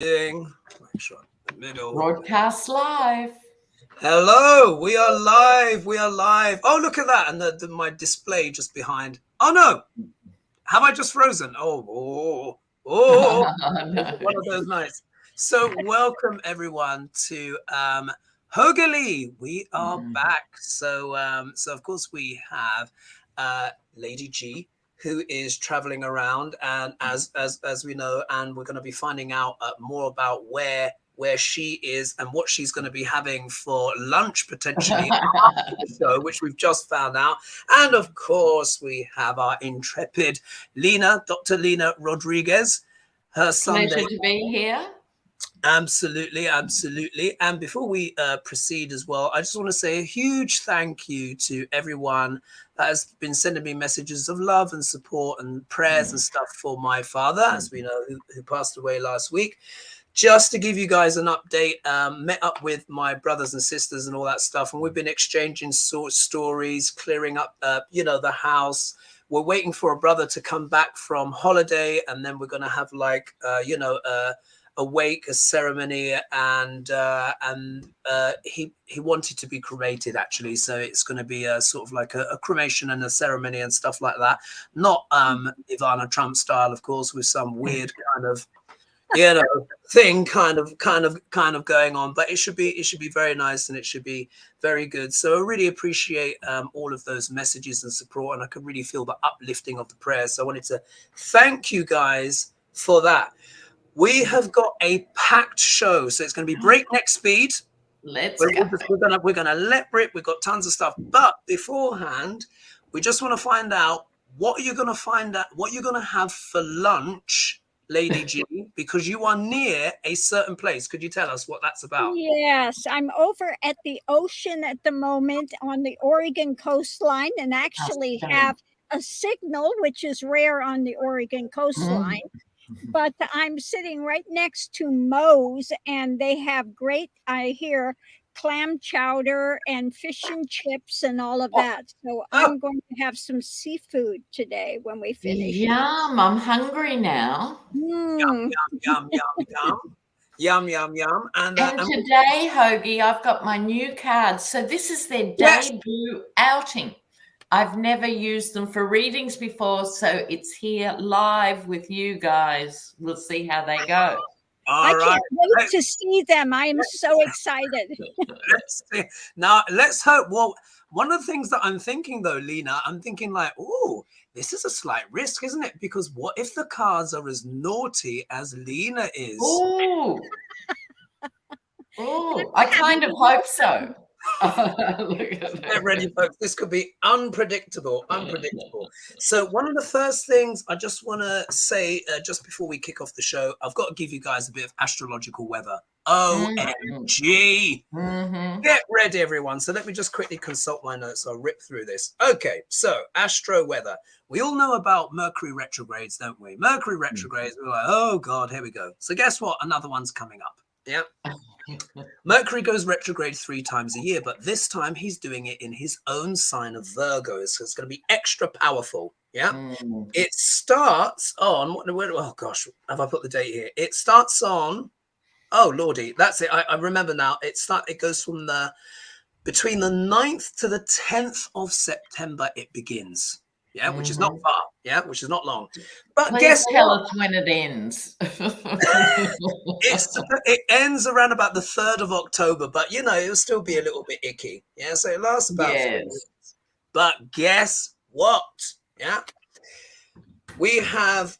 Make sure the middle. Broadcast live. Hello, we are live. We are live. Oh, look at that. And my display just behind. Oh, no. Have I just frozen? Oh. No. One of those nights. So welcome, everyone, to HoGaLe's. We are back. So of course, we have Lady G, who is traveling around, and as we know, and we're going to be finding out more about where she is and what she's going to be having for lunch potentially after the show, which we've just found out. And of course, we have our intrepid Lena, Dr. Lena Rodriguez. Her Sunday. Pleasure to be here. Absolutely. And before we proceed as well, I just want to say a huge thank you to everyone that has been sending me messages of love and support and prayers and stuff for my father, as we know, who passed away last week. Just to give you guys an update, met up with my brothers and sisters and all that stuff, and we've been exchanging stories, clearing up, the house. We're waiting for a brother to come back from holiday, and then we're going to have a wake, a ceremony, and he wanted to be cremated, actually. So it's going to be a sort of like a cremation and a ceremony and stuff like that. Not Ivana Trump style, of course, with some weird kind of thing kind of going on, but it should be very nice and it should be very good. So I really appreciate all of those messages and support, and I could really feel the uplifting of the prayers. So I wanted to thank you guys for that. We have got a packed show, so it's going to be breakneck speed. We're going to let rip. We've got tons of stuff, but beforehand, we just want to find out what you're going to have for lunch, Lady G, because you are near a certain place. Could you tell us what that's about? Yes, I'm over at the ocean at the moment on the Oregon coastline, and actually have a signal, which is rare on the Oregon coastline. But I'm sitting right next to Moe's, and they have great, I hear, clam chowder and fish and chips and all of that. So I'm going to have some seafood today when we finish. Yum, I'm hungry now. Yum. And today, Hoagie, I've got my new cards. So this is their debut outing. I've never used them for readings before, so it's here live with you guys. We'll see how they go. I can't wait to see them. I am so excited. Now, let's hope. Well, one of the things that I'm thinking, though, Lena, I'm thinking like, oh, this is a slight risk, isn't it? Because what if the cards are as naughty as Lena is? Oh, I kind of hope so. Get ready, folks. This could be unpredictable. So one of the first things I just want to say just before we kick off the show, I've got to give you guys a bit of astrological weather. OMG. Get ready, everyone. So let me just quickly consult my notes. I'll rip through this. Okay, so astro weather. We all know about Mercury retrogrades, don't we? Mercury retrogrades, we're like, oh God, here we go. So guess what? Another one's coming up. Yeah. Mercury goes retrograde 3 times a year, but this time he's doing it in his own sign of Virgo. So it's going to be extra powerful. Yeah. It starts on, oh gosh, have I put the date here? It starts on, oh Lordy, that's it. I remember now. It goes from between the 9th to the 10th of September it begins. Yeah, which is not far. Yeah, which is not long. But Please tell us when it ends. It ends around about the 3rd of October, but it'll still be a little bit icky. Yeah, so it lasts about 4 weeks. But guess what? Yeah. We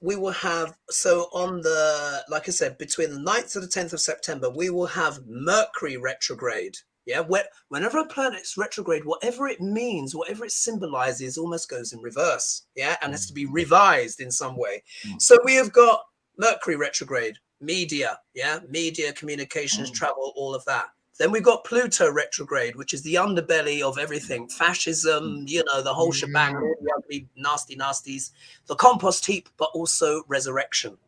will have, so on the, like I said, between the 9th to the 10th of September, we will have Mercury retrograde. Yeah, whenever a planet's retrograde, whatever it means, whatever it symbolizes, almost goes in reverse. Yeah, and has to be revised in some way. So we have got Mercury retrograde, media, media, communications, travel, all of that. Then we've got Pluto retrograde, which is the underbelly of everything, fascism, the whole shebang, all the ugly, nasty nasties, the compost heap, but also resurrection.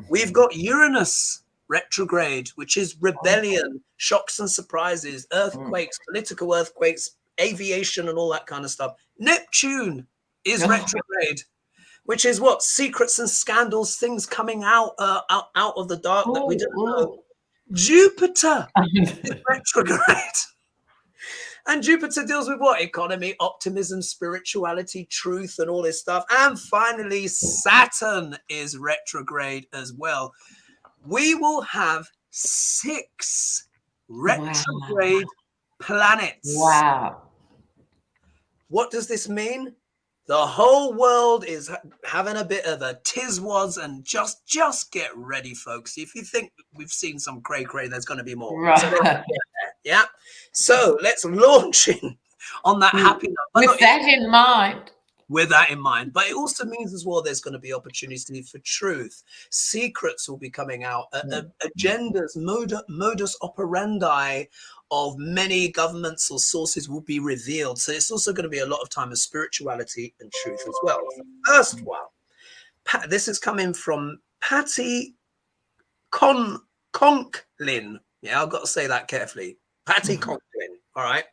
We've got Uranus retrograde, which is rebellion, shocks and surprises, earthquakes, political earthquakes, aviation and all that kind of stuff. Neptune is retrograde. which is what? Secrets and scandals, things coming out out of the dark that we don't know. Jupiter is retrograde. And Jupiter deals with what? Economy, optimism, spirituality, truth, and all this stuff. And finally, Saturn is retrograde as well. We will have 6 retrograde planets. Wow. What does this mean? The whole world is having a bit of a tiz-was, and just get ready, folks. If you think we've seen some cray-cray, there's going to be more. Right. So, yeah. So let's launch in on that happy note. With that in mind. With that in mind. But it also means as well there's going to be opportunity for truth. Secrets will be coming out. Agendas, modus operandi of many governments or sources will be revealed. So it's also going to be a lot of time of spirituality and truth as well. The first one, this is coming from Patty Conklin. Yeah, I've got to say that carefully. Patty Conklin. All right.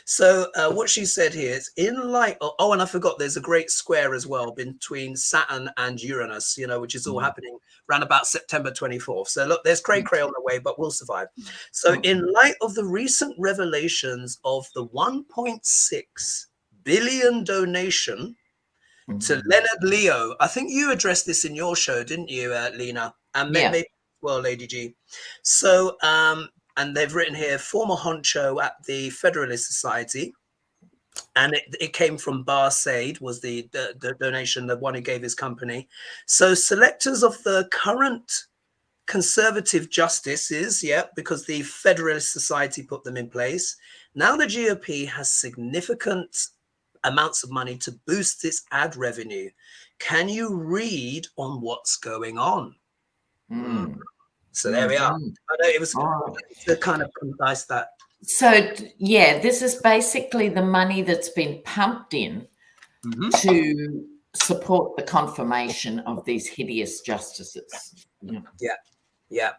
So what she said here is in light of, oh, and I forgot there's a great square as well between Saturn and Uranus, you know, which is all happening around about September 24th. So look, there's cray-cray on the way, but we'll survive. So in light of the recent revelations of the 1.6 billion donation to Leonard Leo, I think you addressed this in your show, didn't you, Lena? And maybe well, Lady G. So, and they've written here, former honcho at the Federalist Society. And it came from Bar Said, was the donation, the one who gave his company. So selectors of the current conservative justices, because the Federalist Society put them in place. Now the GOP has significant amounts of money to boost its ad revenue. Can you read on what's going on? So there we are. I know it was to kind of concise that. So, yeah, this is basically the money that's been pumped in to support the confirmation of these hideous justices. Yeah,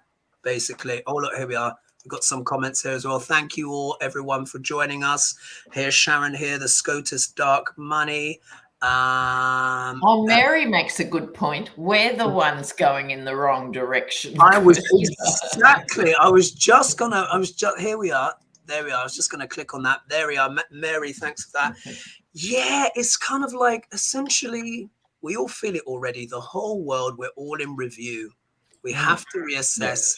basically. Oh, look, here we are. We've got some comments here as well. Thank you all, everyone, for joining us. Here's Sharon here, the SCOTUS Dark Money. Mary makes a good point. We're the ones going in the wrong direction. I was just here we are. There we are. I was just going to click on that. There we are. Mary, thanks for that. Yeah, it's kind of like essentially we all feel it already. The whole world, we're all in review. We have to reassess.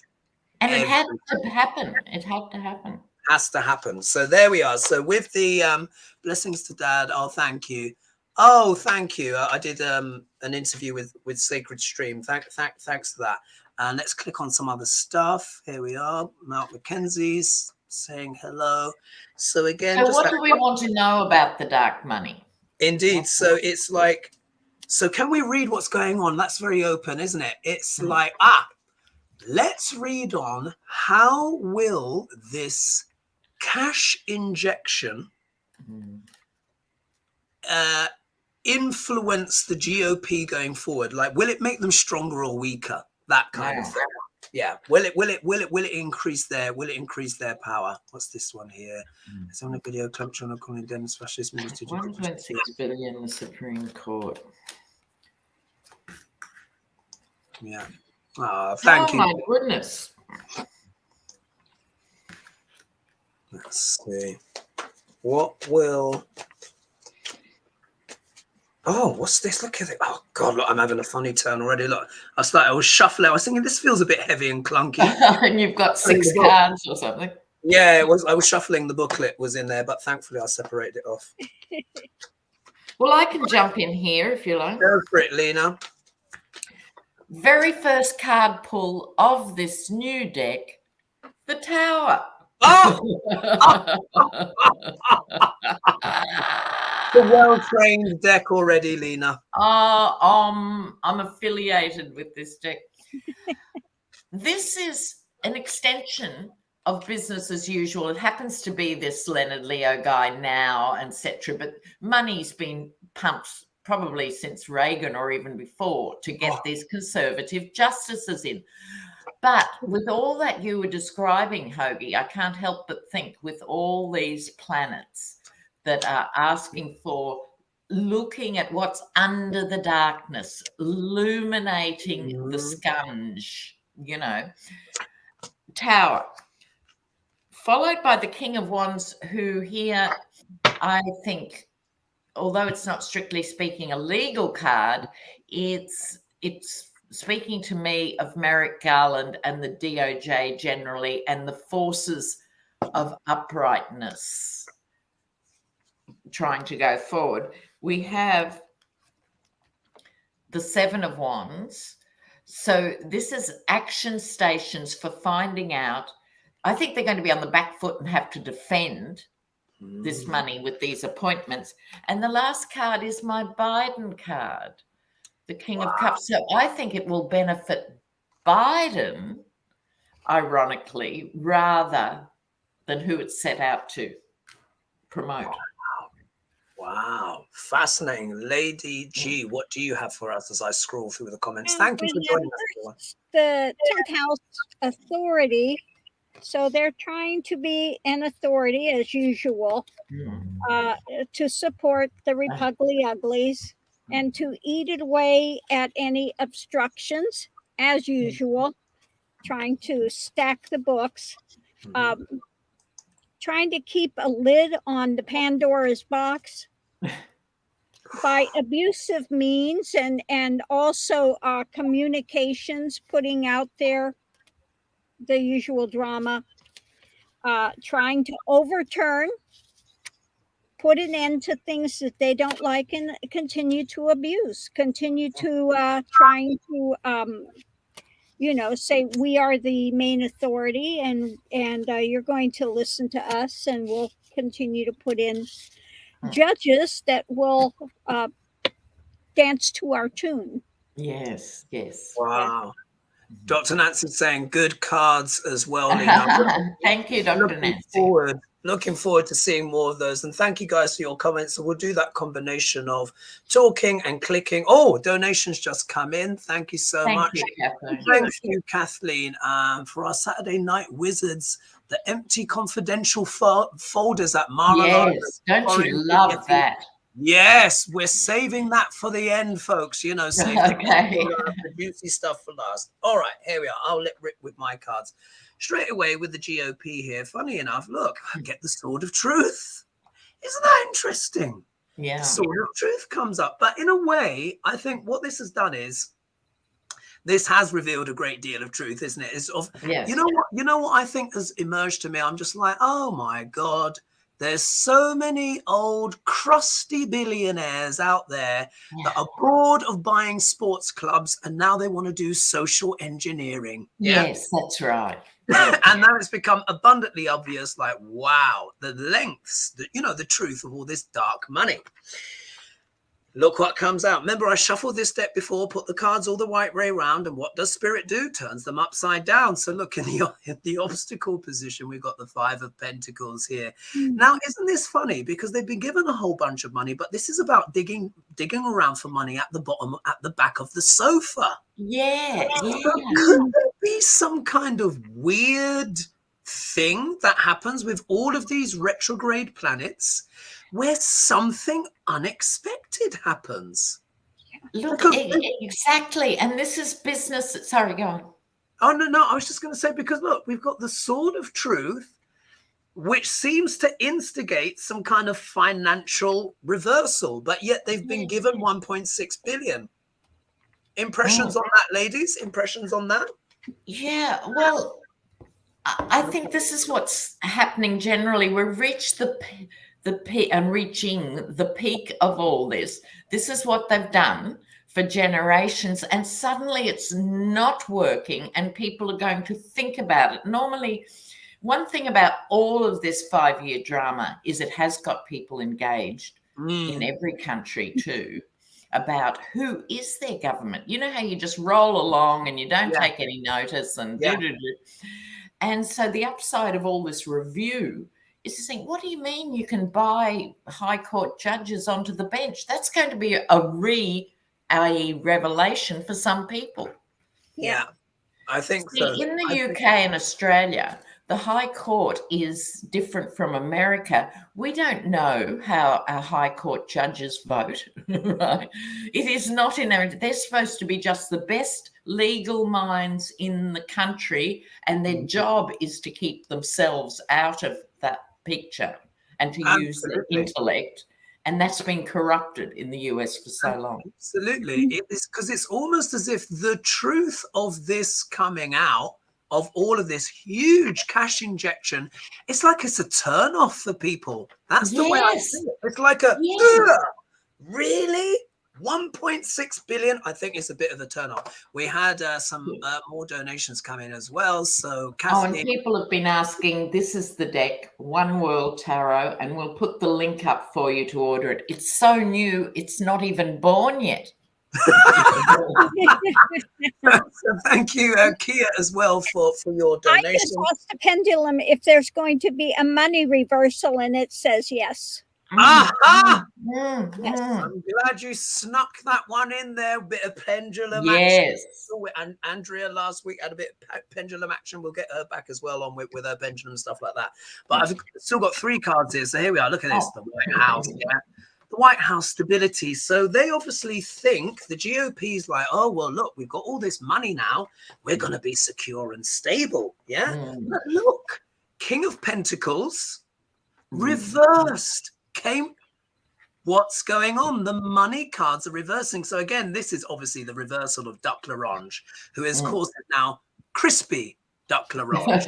And it had to happen. It had to happen. Has to happen. So there we are. So with the blessings to Dad. Oh, thank you. Oh, thank you. I did an interview with Sacred Stream. Thanks for that. And let's click on some other stuff. Here we are. Mark McKenzie's saying hello. So again, so what do we want to know about the dark money? Indeed. So it's like, so can we read what's going on? That's very open, isn't it? It's like, let's read on how will this cash injection influence the GOP going forward? Like, will it make them stronger or weaker? That kind of thing. Yeah. Will it increase their power? What's this one here? It's on a video clip trying to condemn fascist ministry. 1.6 billion, the Supreme Court. Yeah. Thank you. Oh my goodness. Let's see. What will... Oh, what's this? Look at it. Oh, God, look, I'm having a funny turn already. Look, I was shuffling. I was thinking, this feels a bit heavy and clunky. And you've got 6 cards or something. Yeah, it was. I was shuffling. The booklet was in there, but thankfully I separated it off. Well, I can jump in here if you like. Go for it, Lena. Very first card pull of this new deck, the Tower. Oh! The well-trained deck already, Lena. I'm affiliated with this deck. This is an extension of business as usual. It happens to be this Leonard Leo guy now, etc. But money's been pumped probably since Reagan or even before to get these conservative justices in. But with all that you were describing, Hoagie, I can't help but think with all these planets that are asking for looking at what's under the darkness, illuminating the sponge, you know. Tower, followed by the King of Wands, who here, I think, although it's not strictly speaking a legal card, it's speaking to me of Merrick Garland and the DOJ generally, and the forces of uprightness trying to go forward. We have the Seven of Wands. So this is action stations for finding out. I think they're going to be on the back foot and have to defend this money with these appointments. And the last card is my Biden card, the King of Cups. So I think it will benefit Biden, ironically, rather than who it's set out to promote. Wow, fascinating. Lady G, what do you have for us as I scroll through the comments? Thank you for joining us. The 10th house authority. So they're trying to be an authority as usual, to support the Republic Uglies and to eat away at any obstructions as usual, trying to stack the books, trying to keep a lid on the Pandora's box by abusive means, and also communications, putting out there the usual drama, trying to overturn, put an end to things that they don't like, and continue to abuse, continue to trying to say we are the main authority, and you're going to listen to us, and we'll continue to put in judges that will dance to our tune. Yes. Wow. Dr. Nancy's saying good cards as well, Lena. Thank you, Dr. Nancy. Looking forward to seeing more of those. And thank you guys for your comments. So we'll do that combination of talking and clicking. Oh, donations just come in. Thank you so much. Thank you, Kathleen. For our Saturday Night Wizards, the empty confidential folders at Mar-a-Lago. Yes, don't you love that? Yes, we're saving that for the end, folks. Save the juicy stuff for last. All right, here we are. I'll let rip with my cards. Straight away with the GOP here. Funny enough, look, I get the Sword of Truth. Isn't that interesting? Yeah. The Sword of Truth comes up. But in a way, I think what this has done is this has revealed a great deal of truth, isn't it? Yes. You know what I think has emerged to me? I'm just like, oh my God. There's so many old crusty billionaires out there that are bored of buying sports clubs, and now they want to do social engineering. Yes, that's right. And now it's become abundantly obvious, like, wow, the lengths, the truth of all this dark money. Look what comes out. Remember, I shuffled this deck before, put the cards all the right way around, and what does Spirit do? Turns them upside down. So look, in the obstacle position, we've got the Five of Pentacles here. Now, isn't this funny? Because they've been given a whole bunch of money, but this is about digging around for money at the bottom, at the back of the sofa. Yeah. So could there be some kind of weird thing that happens with all of these retrograde planets where something unexpected happens? Look, exactly. And this is business. Sorry, go on. Oh, no. I was just going to say, because look, we've got the Sword of Truth, which seems to instigate some kind of financial reversal, but yet they've been given 1.6 billion. Impressions on that, ladies? Impressions on that? Yeah, well, I think this is what's happening generally. We've reached the peak and reaching the peak of all this. This is what they've done for generations, and suddenly it's not working, and people are going to think about it. Normally, one thing about all of this 5-year drama is it has got people engaged in every country too, about who is their government. You know how you just roll along and you don't take any notice and And so the upside of all this review is to think, what do you mean you can buy high court judges onto the bench? That's going to be a revelation for some people. Yeah, I think See, so. in the UK and Australia, the High Court is different from America. We don't know how our High Court judges vote, right? It is not in there. They're supposed to be just the best legal minds in the country, and their job is to keep themselves out of that picture and to use their intellect. And that's been corrupted in the US for so long. Absolutely. It is, because it's almost as if the truth of this coming out, of all of this huge cash injection, it's like it's a turn off for people. That's the way I see it. It's like a, really? 1.6 billion? I think it's a bit of a turn off. We had some more donations come in as well. So and people have been asking, this is the deck, One World Tarot, and we'll put the link up for you to order it. It's so new, it's not even born yet. So thank you, Kia, as well for your donation. I just asked the pendulum if there's going to be a money reversal, and it says yes. Aha! Yes. I'm glad you snuck that one in there. A bit of pendulum action. And Andrea last week had a bit of pendulum action. We'll get her back as well on with her pendulum stuff like that. But I've still got 3 cards here. So here we are. Look at this. The White House. Yeah. The White House stability. So they obviously think the GOP is like, oh, well, look, we've got all this money now. We're going to be secure and stable. Yeah. But look, King of Pentacles reversed. What's going on? The money cards are reversing. So again, this is obviously the reversal of Duck L'Orange, who has caused it now crispy Duck L'Orange.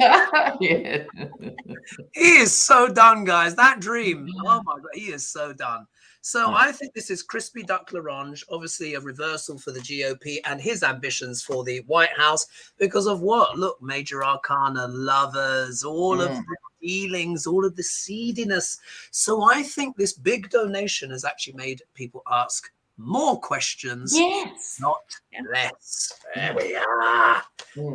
He is so done, guys. That dream. Oh my God, he is so done. So I think this is crispy Duck L'Orange, obviously a reversal for the GOP and his ambitions for the White House because of what? Look, Major Arcana, Lovers, all of the feelings, all of the seediness. So I think this big donation has actually made people ask more questions, not less. There we are.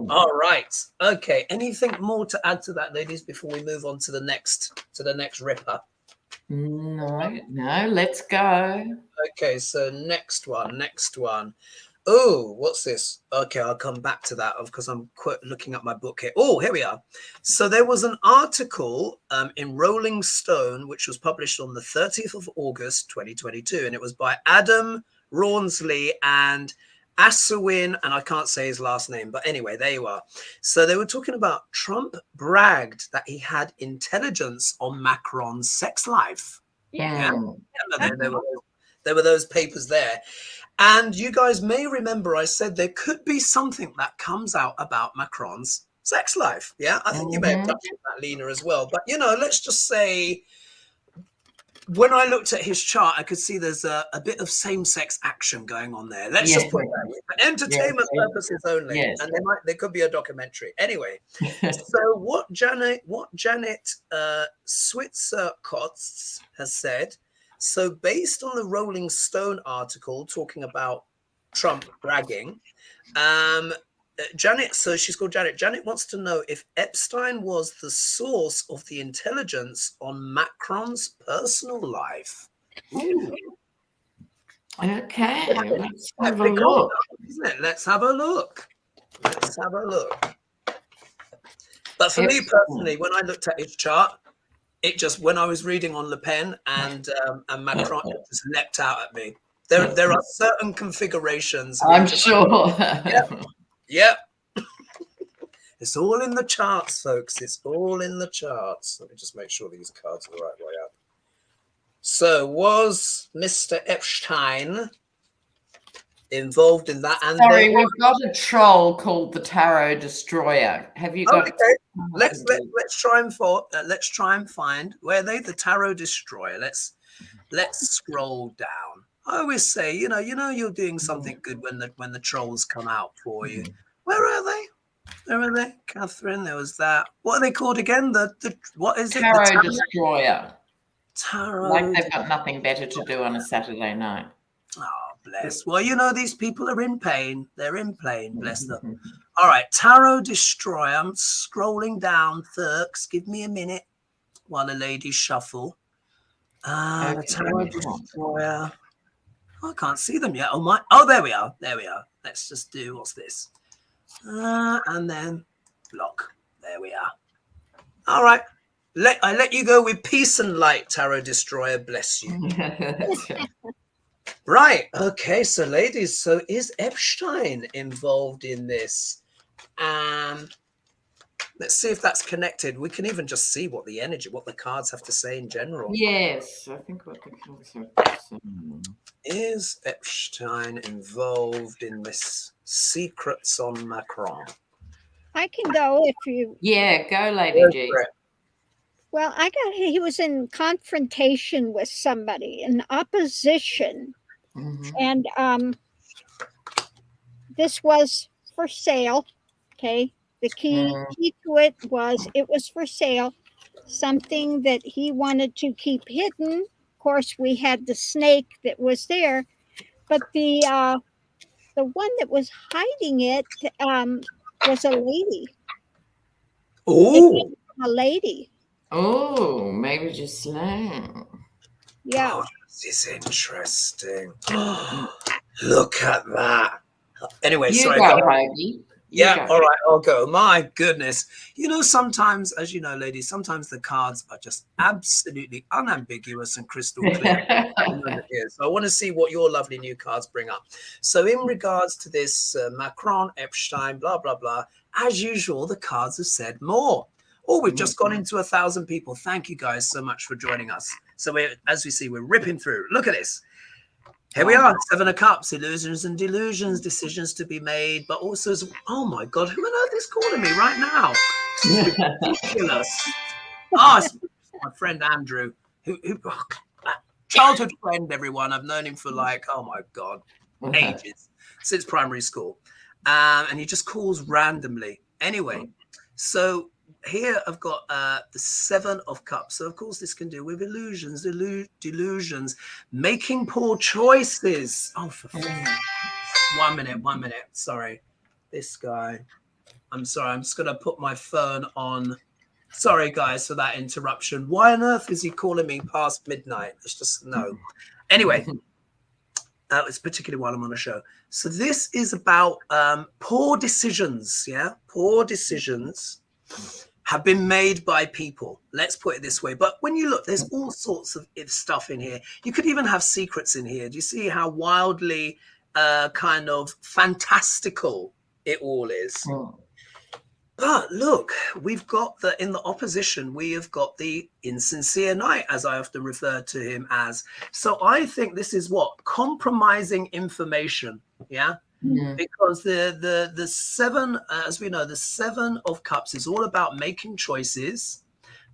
All right. Okay. Anything more to add to that, ladies, before we move on to the next ripper? No, let's go. Okay, so next one. Oh, what's this? Okay, I'll come back to that because I'm looking at my book here. Oh, here we are. So there was an article in Rolling Stone, which was published on the 30th of August, 2022, and it was by Adam Rawnsley and Aswin, and I can't say his last name, but anyway, there you are. So they were talking about Trump bragged that he had intelligence on Macron's sex life. Yeah. There were those papers there. And you guys may remember I said there could be something that comes out about Macron's sex life. Yeah, I think you may have touched on that, Lena, as well. But, you know, let's just say when I looked at his chart, I could see there's a bit of same-sex action going on there. Let's just put that for entertainment purposes only. And there could be a documentary. Anyway, so what Janet Switzer-Kotz has said, so based on the Rolling Stone article talking about Trump bragging, Janet, so she's called Janet. Janet wants to know if Epstein was the source of the intelligence on Macron's personal life. Ooh. Okay, let's have a look. Isn't it? Let's have a look. But for me personally, when I looked at his chart, it just, when I was reading on Le Pen and Macron, it just leapt out at me. There are certain configurations. I'm sure. Yep. It's all in the charts, folks. It's all in the charts. Let me just make sure these cards are the right way up. So was Mr. Epstein involved in that? And sorry, we've got a troll called the Tarot Destroyer. Have you got? Okay. Let's try and find where are they, the Tarot Destroyer. Let's scroll down. I always say, you know, you're doing something good when the trolls come out for you. Where are they? Where are they? Catherine, there was that. What are they called again? The what is it? Tarot Destroyer. Tarot. Like they've got nothing better to do on a Saturday night. Oh, bless. Well, you know, these people are in pain. They're in pain. Bless them. All right, Tarot Destroyer. I'm scrolling down. Thurks, give me a minute while the ladies shuffle. The Tarot Destroyer. Oh, I can't see them yet. Oh, there we are. Let's just do, what's this? And then block. There we are. All right. I let you go with peace and light, Tarot Destroyer. Bless you. Right. Okay. So, ladies, so is Epstein involved in this? Let's see if that's connected. We can even just see what the energy, what the cards have to say in general. Yes, I think what the cards have to say. Is Epstein involved in this? Secrets on Macron. I can go if you. Yeah, go, Lady G. Well, he was in confrontation with somebody, in opposition. And this was for sale. Okay. The key to it was for sale. Something that he wanted to keep hidden. Of course, we had the snake that was there, but the one that was hiding it was a lady. Oh, a lady. Oh, maybe just slang. Yeah. Oh, this is interesting. Look at that. Anyway, You sorry. go, Hoagie. Yeah, all right, I'll go. My goodness. You know, sometimes, as you know, ladies, sometimes the cards are just absolutely unambiguous and crystal clear. So I want to see what your lovely new cards bring up. So in regards to this Macron, Epstein, blah, blah, blah, as usual, the cards have said more. Oh, we've just gone into 1,000 people. Thank you guys so much for joining us. So as we see, we're ripping through. Look at this. Here we are, 7 of Cups, illusions and delusions, decisions to be made, but also, oh my God, who on earth is calling me right now? Ridiculous. It's my friend Andrew, who childhood friend, everyone. I've known him for like, oh my God, ages, since primary school. And he just calls randomly. Anyway, so here I've got the 7 of Cups. So, of course, this can do with illusions, delusions, making poor choices. Oh, for 1 minute. Sorry. This guy. I'm sorry. I'm just going to put my phone on. Sorry, guys, for that interruption. Why on earth is he calling me past midnight? It's just no. Anyway, it's particularly while I'm on a show. So this is about poor decisions. Yeah, poor decisions have been made by people. Let's put it this way. But when you look, there's all sorts of stuff in here. You could even have secrets in here. Do you see how wildly kind of fantastical it all is? But look, we've got in the opposition, we have got the insincere knight, as I often refer to him as. So I think this is what? Compromising information. Yeah. Because the 7, as we know, the 7 of Cups is all about making choices,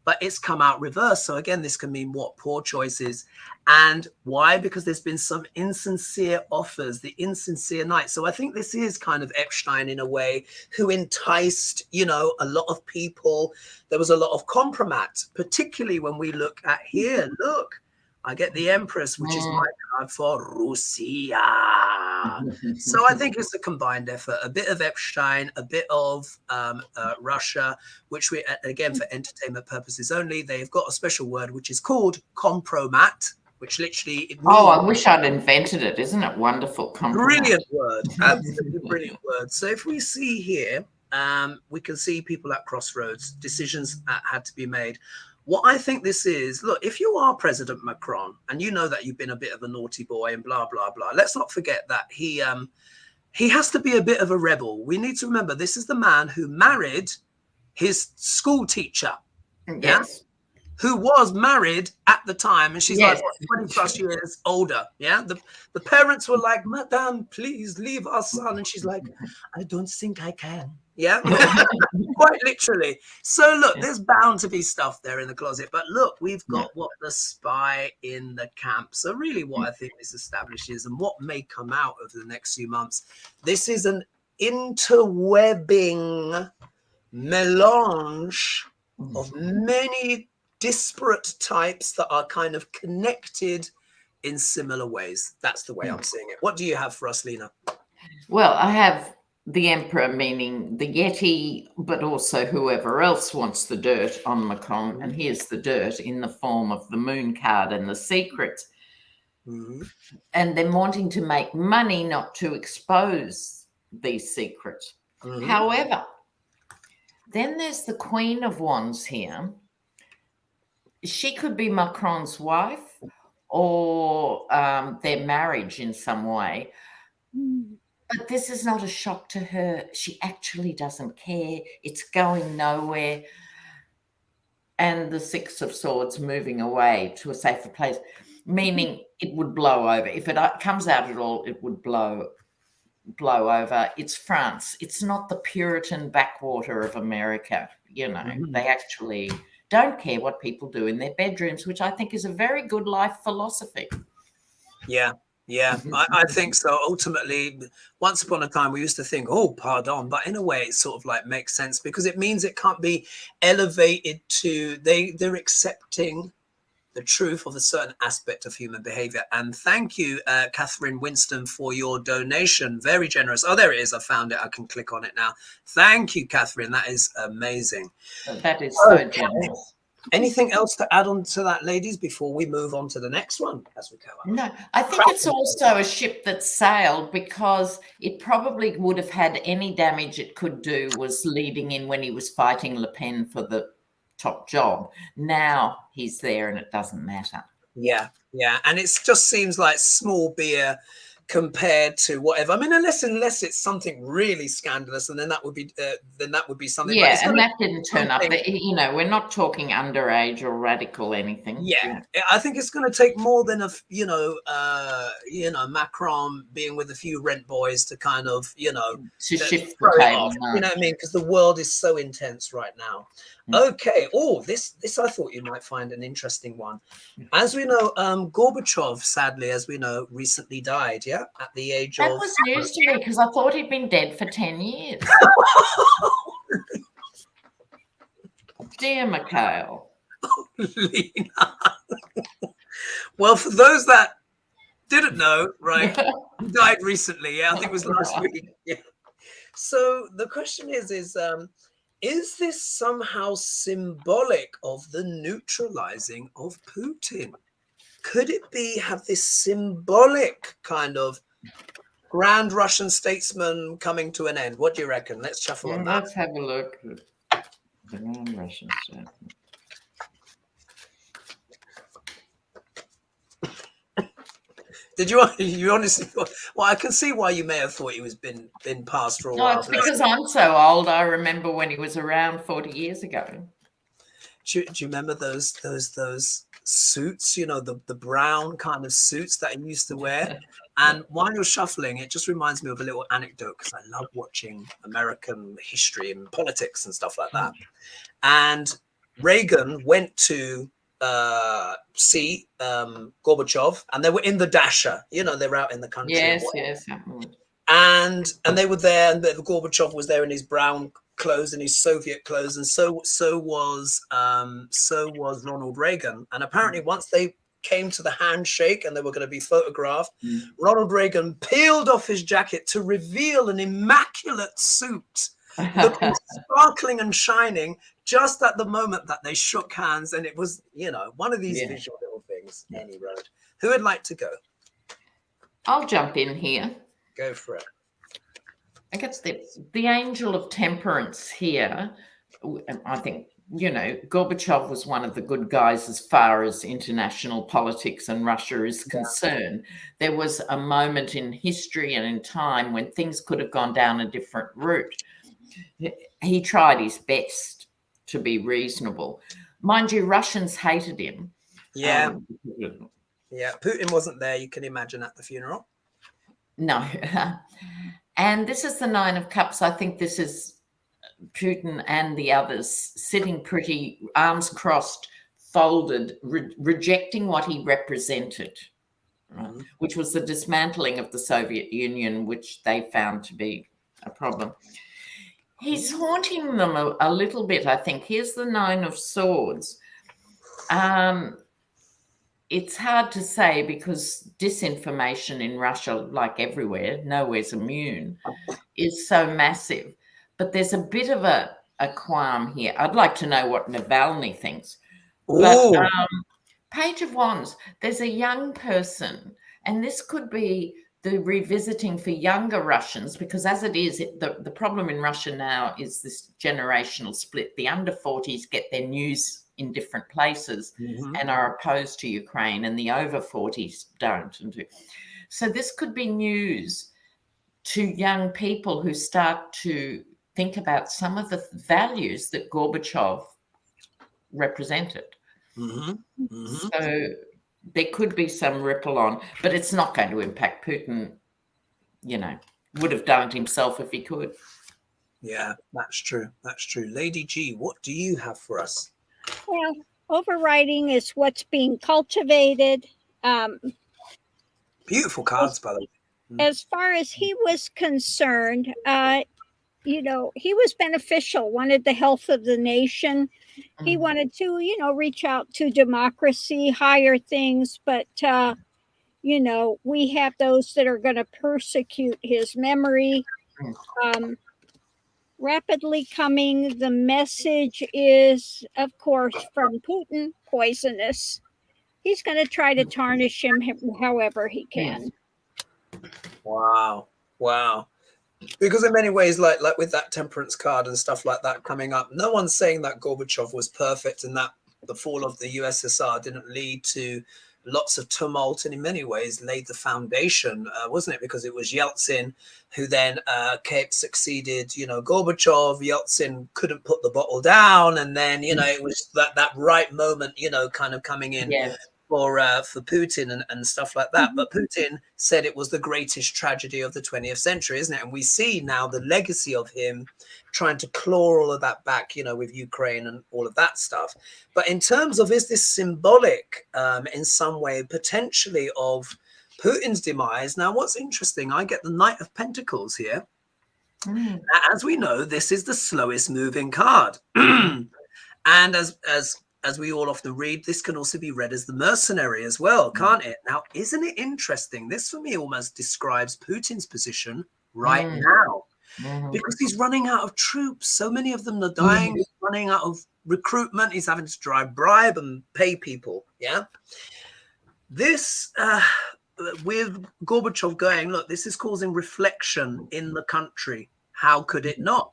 but it's come out reverse. So again, this can mean what? Poor choices. And why? Because there's been some insincere offers, the insincere knight. So I think this is kind of Epstein in a way, who enticed, you know, a lot of people. There was a lot of compromise, particularly when we look at here. Look, I get the Empress, which is my card for Russia. So I think it's a combined effort, a bit of Epstein, a bit of Russia, which we, again, for entertainment purposes only, they've got a special word, which is called compromat, which literally it means, I wish I'd invented it. Isn't it wonderful? Brilliant word. Absolutely brilliant word. So if we see here, we can see people at crossroads, decisions had to be made. What I think this is, look, if you are President Macron and you know that you've been a bit of a naughty boy and blah, blah, blah, let's not forget that he has to be a bit of a rebel. We need to remember this is the man who married his school teacher. Yes. Yeah? Who was married at the time, and she's Yes. like, what, 20 plus years older. Yeah. The parents were like, Madame, please leave our son. And she's like, I don't think I can. Yeah. Quite literally. So look, there's bound to be stuff there in the closet. But look, we've got what? The spy in the camp. So really what I think this establishes and what may come out over the next few months, this is an interwebbing melange of many disparate types that are kind of connected in similar ways. That's the way I'm seeing it. What do you have for us, Lena? Well, I have the Emperor, meaning the Yeti, but also whoever else wants the dirt on Macron. And here's the dirt in the form of the Moon card and the secret. And them wanting to make money, not to expose these secrets. However, then there's the Queen of Wands here. She could be Macron's wife or their marriage in some way. But this is not a shock to her. She actually doesn't care. It's going nowhere. And the Six of Swords moving away to a safer place, meaning it would blow over. If it comes out at all, it would blow over. It's France. It's not the Puritan backwater of America. You know, they actually don't care what people do in their bedrooms, which I think is a very good life philosophy. Yeah. Yeah, I think so. Ultimately, once upon a time, we used to think, oh, pardon. But in a way, it sort of like makes sense because it means it can't be elevated to, they're accepting the truth of a certain aspect of human behavior. And thank you, Catherine Winston, for your donation. Very generous. Oh, there it is. I found it. I can click on it now. Thank you, Catherine. That is amazing. That is so generous. Anything else to add on to that, ladies, before we move on to the next one as we go on? No, I think it's also a ship that sailed because it probably would have had any damage it could do was leading in when he was fighting Le Pen for the top job. Now he's there and it doesn't matter. Yeah. Yeah. And it just seems like small beer compared to whatever. I mean, unless it's something really scandalous, and then that would be something. Yeah, and that didn't turn up. You know, we're not talking underage or radical anything. Yeah, I think it's going to take more than Macron being with a few rent boys to kind of to shift the table. You know what I mean? Because the world is so intense right now. Okay. Oh, this I thought you might find an interesting one. As we know, Gorbachev, sadly, as we know, recently died. Yeah, at the age of. That was news to me because I thought he'd been dead for 10 years. Dear Mikhail. Lena. Well, for those that didn't know, right, he died recently. Yeah, I think it was last week. Yeah. So the question is this somehow symbolic of the neutralizing of Putin? Could it have this symbolic kind of grand Russian statesman coming to an end? What do you reckon? Let's shuffle on that. Let's have a look. The grand Russian statesman. Did you honestly thought? Well, I can see why you may have thought he was been passed for a while. No, it's because I'm so old. I remember when he was around 40 years ago. Do you remember those suits? The brown kind of suits that he used to wear. And while you're shuffling, it just reminds me of a little anecdote because I love watching American history and politics and stuff like that. And Reagan went to see Gorbachev, and they were in the Dasher. They were out in the country. Yes. And they were there, and Gorbachev was there in his brown clothes and his Soviet clothes, and so was Ronald Reagan. And apparently, once they came to the handshake and they were going to be photographed, Ronald Reagan peeled off his jacket to reveal an immaculate suit, looking sparkling and shining, just at the moment that they shook hands. And it was, one of these visual little things. Any road. Who would like to go? I'll jump in here. Go for it. I guess the angel of temperance here, I think, Gorbachev was one of the good guys as far as international politics and Russia is concerned. There was a moment in history and in time when things could have gone down a different route. He tried his best to be reasonable. Mind you, Russians hated him. Yeah. Putin wasn't there, you can imagine, at the funeral. No. And this is the Nine of Cups. I think this is Putin and the others sitting pretty, arms crossed, folded, rejecting what he represented, which was the dismantling of the Soviet Union, which they found to be a problem. He's haunting them a little bit, I think. Here's the Nine of Swords. It's hard to say because disinformation in Russia, like everywhere, nowhere's immune, is so massive. But there's a bit of a qualm here. I'd like to know what Navalny thinks. But Page of Wands, there's a young person, and this could be the revisiting for younger Russians, because as it is, the problem in Russia now is this generational split. The under 40s get their news in different places and are opposed to Ukraine, and the over 40s don't. So this could be news to young people who start to think about some of the values that Gorbachev represented. So there could be some ripple on, but it's not going to impact Putin. You know, would have done it himself if he could. Yeah, that's true. That's true. Lady G, what do you have for us? Well, overriding is what's being cultivated. Beautiful cards, by the way. As far as he was concerned, you know, he was beneficial, wanted the health of the nation. He wanted to, you know, reach out to democracy, higher things. But, you know, we have those that are going to persecute his memory. Rapidly coming, the message is, of course, from Putin, poisonous. He's going to try to tarnish him however he can. Wow. Because in many ways, like with that temperance card and stuff like that coming up, no one's saying that Gorbachev was perfect and that the fall of the USSR didn't lead to lots of tumult, and in many ways laid the foundation, wasn't it? Because it was Yeltsin who then succeeded, you know, Gorbachev. Yeltsin couldn't put the bottle down, and then, you know, it was that right moment, you know, kind of coming in. Yes. For Putin and stuff like that. But Putin said it was the greatest tragedy of the 20th century, isn't it? And we see now the legacy of him trying to claw all of that back, you know, with Ukraine and all of that stuff. But in terms of, is this symbolic in some way potentially of Putin's demise? Now, what's interesting, I get the Knight of Pentacles here. Now, as we know, this is the slowest moving card. And as we all often read, this can also be read as the mercenary as well, can't it? Now, isn't it interesting? This, for me, almost describes Putin's position right now, because he's running out of troops. So many of them are dying. He's running out of recruitment. He's having to bribe and pay people. Yeah. This, with Gorbachev going, look, this is causing reflection in the country. How could it not?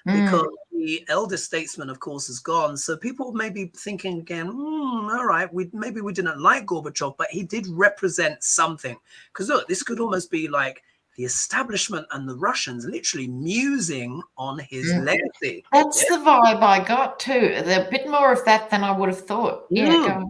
Because the elder statesman, of course, is gone. So people may be thinking again, all right, maybe we didn't like Gorbachev, but he did represent something. Because look, this could almost be like the establishment and the Russians literally musing on his legacy. That's the vibe I got too. A bit more of that than I would have thought. Yeah.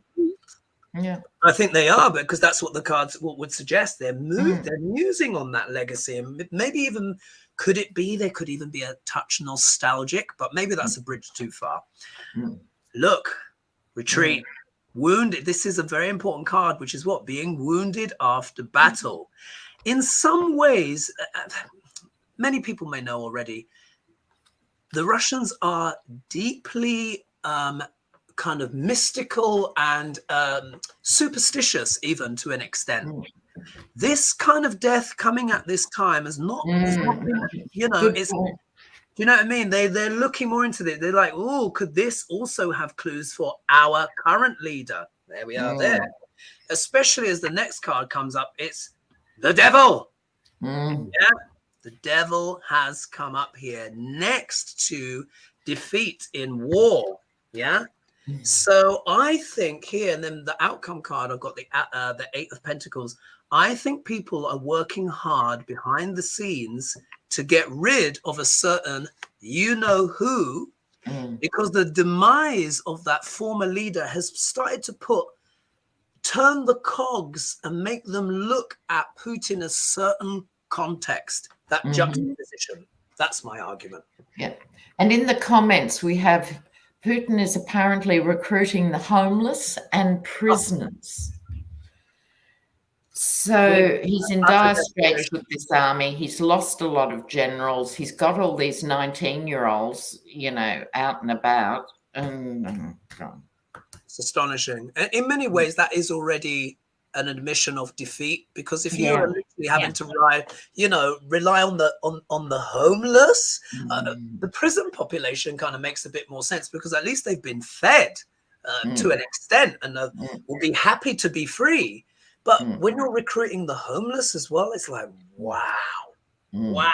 Yeah. I think they are, because that's what the cards would suggest. They're musing on that legacy, and maybe even there could even be a touch nostalgic, but maybe that's a bridge too far. Look, retreat, wounded. This is a very important card, which is what? Being wounded after battle. In some ways, many people may know already, the Russians are deeply kind of mystical and superstitious, even to an extent. This kind of death coming at this time has not been, you know, it's, do you know what I mean? They're looking more into it. They're like, oh, could this also have clues for our current leader? There we are there. Especially as the next card comes up, it's the devil. Yeah, the devil has come up here next to defeat in war. Yeah. So I think here, and then the outcome card, I've got the Eight of Pentacles. I think people are working hard behind the scenes to get rid of a certain you-know-who, because the demise of that former leader has started to turn the cogs and make them look at Putin as certain context, that juxtaposition. That's my argument. Yeah. And in the comments, we have Putin is apparently recruiting the homeless and prisoners. So he's in dire straits with this army. He's lost a lot of generals. He's got all these 19-year-olds, you know, out and about. It's astonishing. In many ways, that is already an admission of defeat, because if you're literally having to rely on the homeless, the prison population kind of makes a bit more sense, because at least they've been fed to an extent and will be happy to be free. But when you're recruiting the homeless as well, it's like, wow. Wow.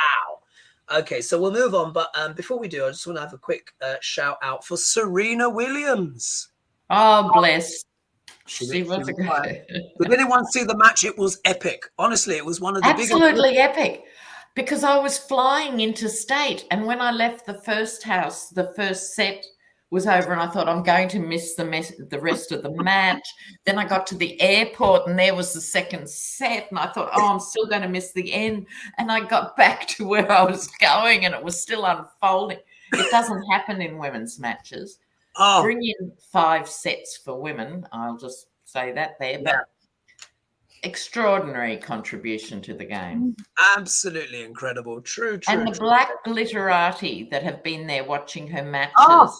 Okay, so we'll move on. But before we do, I just want to have a quick shout out for Serena Williams. Oh, bless. She was Did anyone see the match? It was epic. Honestly, it was one of the absolutely epic. Because I was flying interstate, and when I left the first house, the first set was over, and I thought I'm going to miss the rest of the match. Then I got to the airport, and there was the second set, and I thought, oh, I'm still going to miss the end. And I got back to where I was going, and it was still unfolding. It doesn't happen in women's matches. Oh. Bring in 5 sets for women. I'll just say that there. Yeah. But extraordinary contribution to the game. Absolutely incredible. True. And the black glitterati that have been there watching her matches. Oh.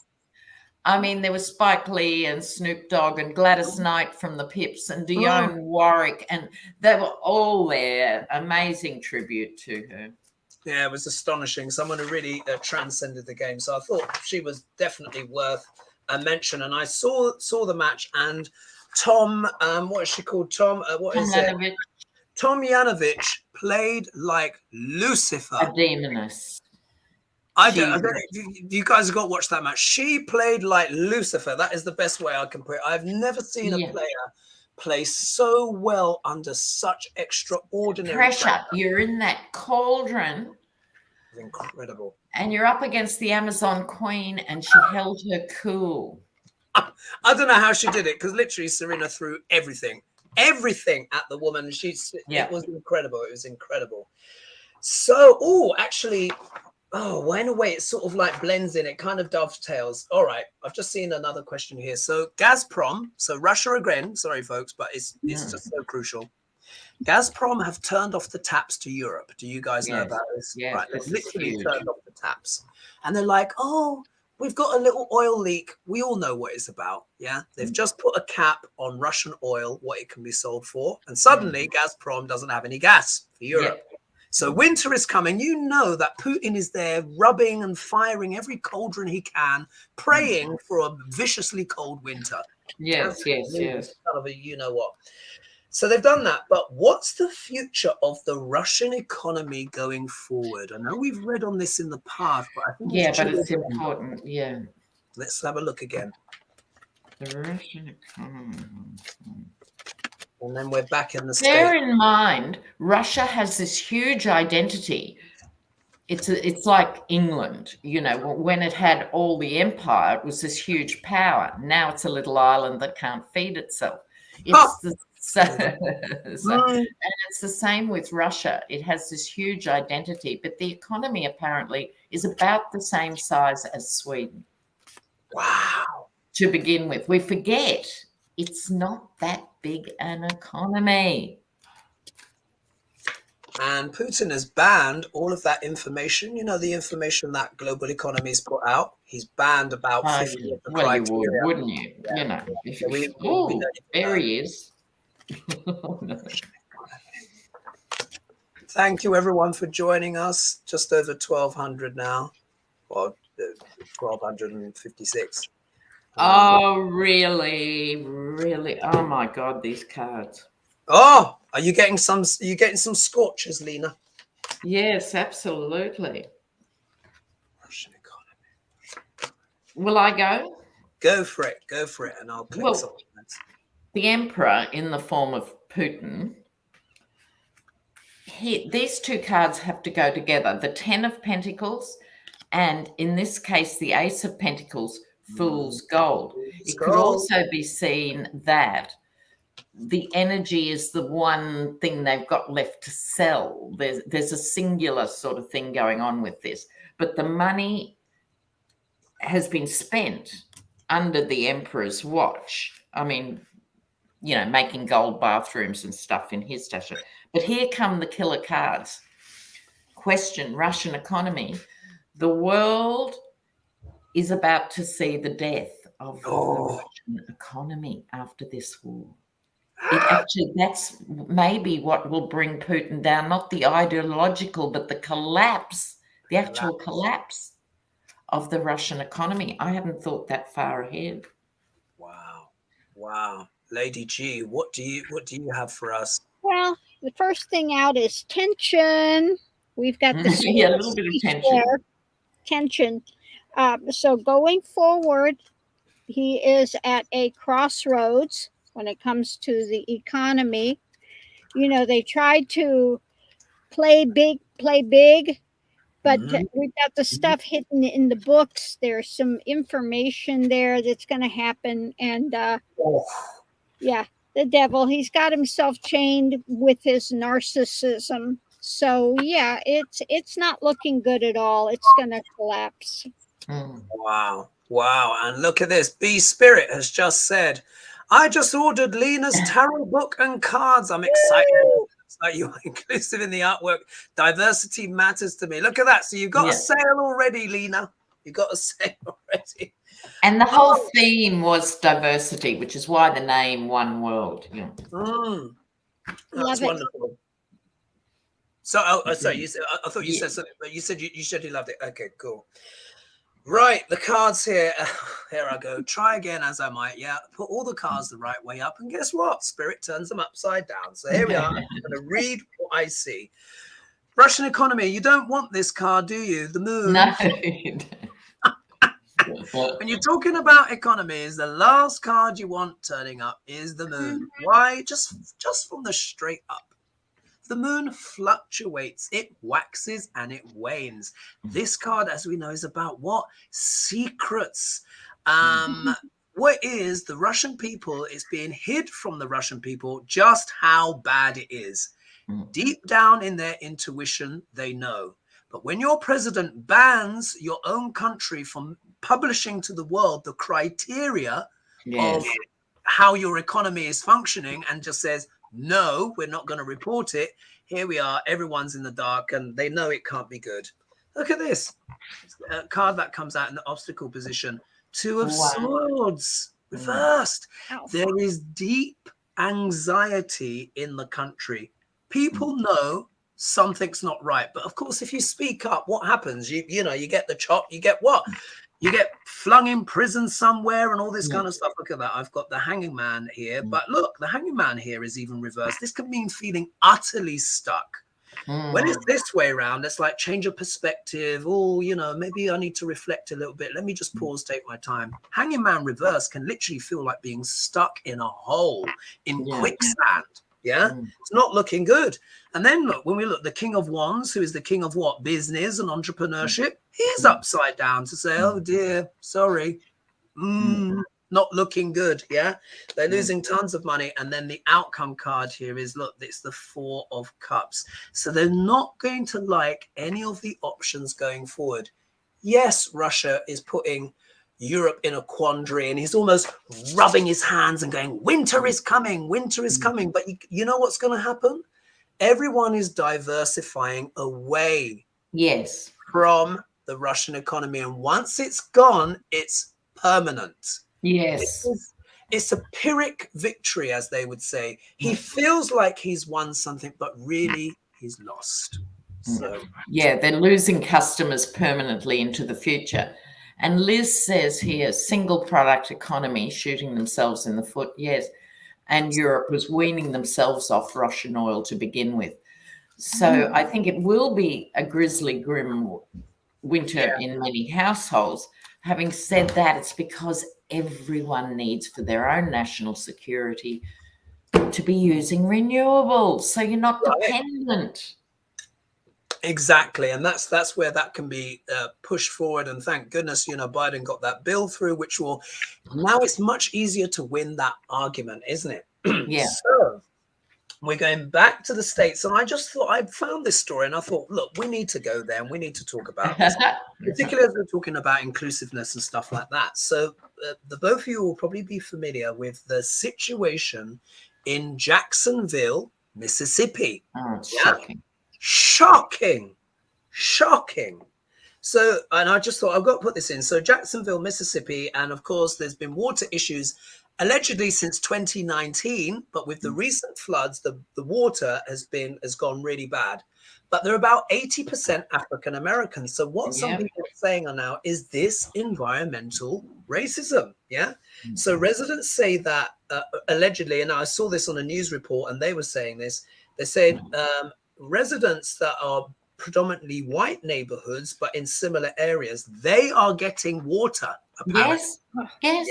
I mean, there was Spike Lee and Snoop Dogg and Gladys Knight from the Pips and Dianne Warwick, and they were all there. Amazing tribute to her. Yeah, it was astonishing. Someone who really transcended the game. So I thought she was definitely worth a mention. And I saw the match, and Tom, what is she called? Tom, what is it? Tom Yanovich played like Lucifer. A demoness. I don't you guys have got to watch that match. She played like Lucifer. That is the best way I can put it. I've never seen a player play so well under such extraordinary pressure. You're in that cauldron. It's incredible. And you're up against the Amazon Queen, and she held her cool. I don't know how she did it, because literally Serena threw everything at the woman. It was incredible. It was incredible. So, actually, in a way, it sort of like blends in. It kind of dovetails. All right, I've just seen another question here. So Gazprom, so Russia again. Sorry, folks, but it's just so crucial. Gazprom have turned off the taps to Europe. Do you guys know about this? Yes, right, they've literally turned off the taps, and they're like, "Oh, we've got a little oil leak." We all know what it's about. Yeah, they've just put a cap on Russian oil, what it can be sold for, and suddenly Gazprom doesn't have any gas for Europe. Yeah. So winter is coming. You know that Putin is there rubbing and firing every cauldron he can, praying for a viciously cold winter. Yes. Kind of a you know what. So they've done that. But what's the future of the Russian economy going forward? I know we've read on this in the past, but I think it's important. Yeah. Let's have a look again. The Russian economy. And then we're back in the Bear in mind, Russia has this huge identity. It's like England, you know, when it had all the empire, it was this huge power. Now it's a little island that can't feed itself. And it's the same with Russia. It has this huge identity, but the economy apparently is about the same size as Sweden. Wow. To begin with, we forget it's not that big an economy. And Putin has banned all of that information. You know, the information that global economies put out. He's banned about 50 of the criteria. You would, wouldn't you? Yeah. You know. There he is. Thank you, everyone, for joining us. Just over 1,200 now. Well, 1,256. Oh, really? Really? Oh, my God, these cards. Oh, are you getting some scorches, Lena? Yes, absolutely. Russian economy. Will I go? Go for it, and I'll click something. The Emperor in the form of Putin. These two cards have to go together. The 10 of Pentacles, and in this case, the Ace of Pentacles, Fool's Gold. It could also be seen that the energy is the one thing they've got left to sell. There's a singular sort of thing going on with this, but the money has been spent under the Emperor's watch. I mean, you know, making gold bathrooms and stuff in his stash. But here come the killer cards. Question, Russian economy. The world is about to see the death of the Russian economy after this war. That's maybe what will bring Putin down, not the ideological, but the collapse, the actual collapse of the Russian economy. I haven't thought that far ahead. Wow. Lady G, what do you have for us? Well, the first thing out is tension. We've got the Yeah, a little bit of tension. there. Tension. So going forward, he is at a crossroads when it comes to the economy. You know, they tried to play big, but we've got the stuff hidden in the books. There's some information there that's going to happen. And yeah, the devil, he's got himself chained with his narcissism. So yeah, it's not looking good at all. It's going to collapse. Wow. And look at this. B Spirit has just said, I just ordered Lena's tarot book and cards. I'm excited. It's like you are inclusive in the artwork. Diversity matters to me. Look at that. So you've got a sale already, Lena. You've got a sale already. And the whole theme was diversity, which is why the name One World. Yeah. That's wonderful. So, sorry, you said, I thought you said something, but you said you loved it. Okay, cool. Right, the cards here. Here I go. Try again as I might. Yeah, put all the cards the right way up, and guess what? Spirit turns them upside down. So here we are. I'm going to read what I see. Russian economy. You don't want this card, do you? The moon. No. When you're talking about economies, the last card you want turning up is the moon. Why? Just from the straight up. The moon fluctuates, it waxes and it wanes. This card, as we know, is about what? Secrets. What is the Russian people? It's being hid from the Russian people just how bad it is. Deep down in their intuition, they know. But when your president bans your own country from publishing to the world the criteria of how your economy is functioning and just says, no, we're not going to report it. Here we are. Everyone's in the dark and they know it can't be good. Look at this card that comes out in the obstacle position. Two of Swords reversed. There is deep anxiety in the country. People know something's not right. But of course, if you speak up, what happens? You know, you get the chop. You get what? You get flung in prison somewhere and all this kind of stuff. Look at that. I've got the Hanging Man here. But look, the Hanging Man here is even reversed. This could mean feeling utterly stuck. When it's this way around, it's like change of perspective. Oh, you know, maybe I need to reflect a little bit. Let me just pause, take my time. Hanging Man reverse can literally feel like being stuck in a hole in quicksand. It's not looking good. And then look, when we look, the King of Wands, who is the king of what? Business and entrepreneurship, he's upside down to say, oh dear, sorry. Not looking good. They're losing tons of money. And then the outcome card here is, look, it's the Four of Cups. So they're not going to like any of the options going forward. Yes, Russia is putting Europe in a quandary and he's almost rubbing his hands and going, winter is coming. But you know what's going to happen? Everyone is diversifying away from the Russian economy. And once it's gone, it's permanent. It's a Pyrrhic victory, as they would say. He feels like he's won something, but really he's lost. So they're losing customers permanently into the future. And Liz says here, single product economy shooting themselves in the foot. Yes. And Europe was weaning themselves off Russian oil to begin with. So I think it will be a grisly, grim winter in many households. Having said that, it's because everyone needs for their own national security to be using renewables. So you're not dependent. Exactly. And that's where that can be pushed forward. And thank goodness, you know, Biden got that bill through, which will, now it's much easier to win that argument, isn't it? So we're going back to the States. And I just thought, I found this story and I thought, look, we need to go there and we need to talk about this, particularly as we're talking about inclusiveness and stuff like that. So the both of you will probably be familiar with the situation in Jacksonville, Mississippi. Shocking. So, and I just thought I've got to put this in. So Jacksonville, Mississippi, and of course there's been water issues allegedly since 2019, but with the recent floods, the water has gone really bad. But they're about 80% African Americans. So what some people are saying now is this environmental racism. So residents say that allegedly, and I saw this on a news report, and they were saying this. They said residents that are predominantly white neighborhoods, but in similar areas, they are getting water. Apparently. Yes,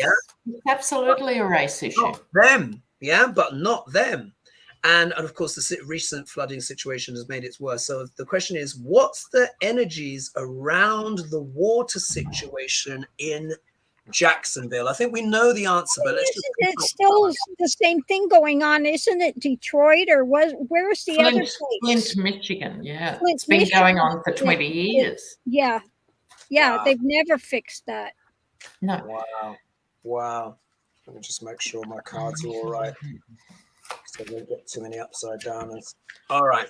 it's absolutely a race issue. Not them, but not them. And of course, the recent flooding situation has made it worse. So the question is, what's the energies around the water situation in Jacksonville? I think we know the answer, but let's just... It's still the same thing going on, isn't it? Detroit, or where's the other place? Flint, Michigan. Yeah, Flint, it's been Michigan. going on for 20 years. Yeah, Wow. They've never fixed that. No. Wow. Let me just make sure my cards are all right, so I don't get too many upside downers. All right.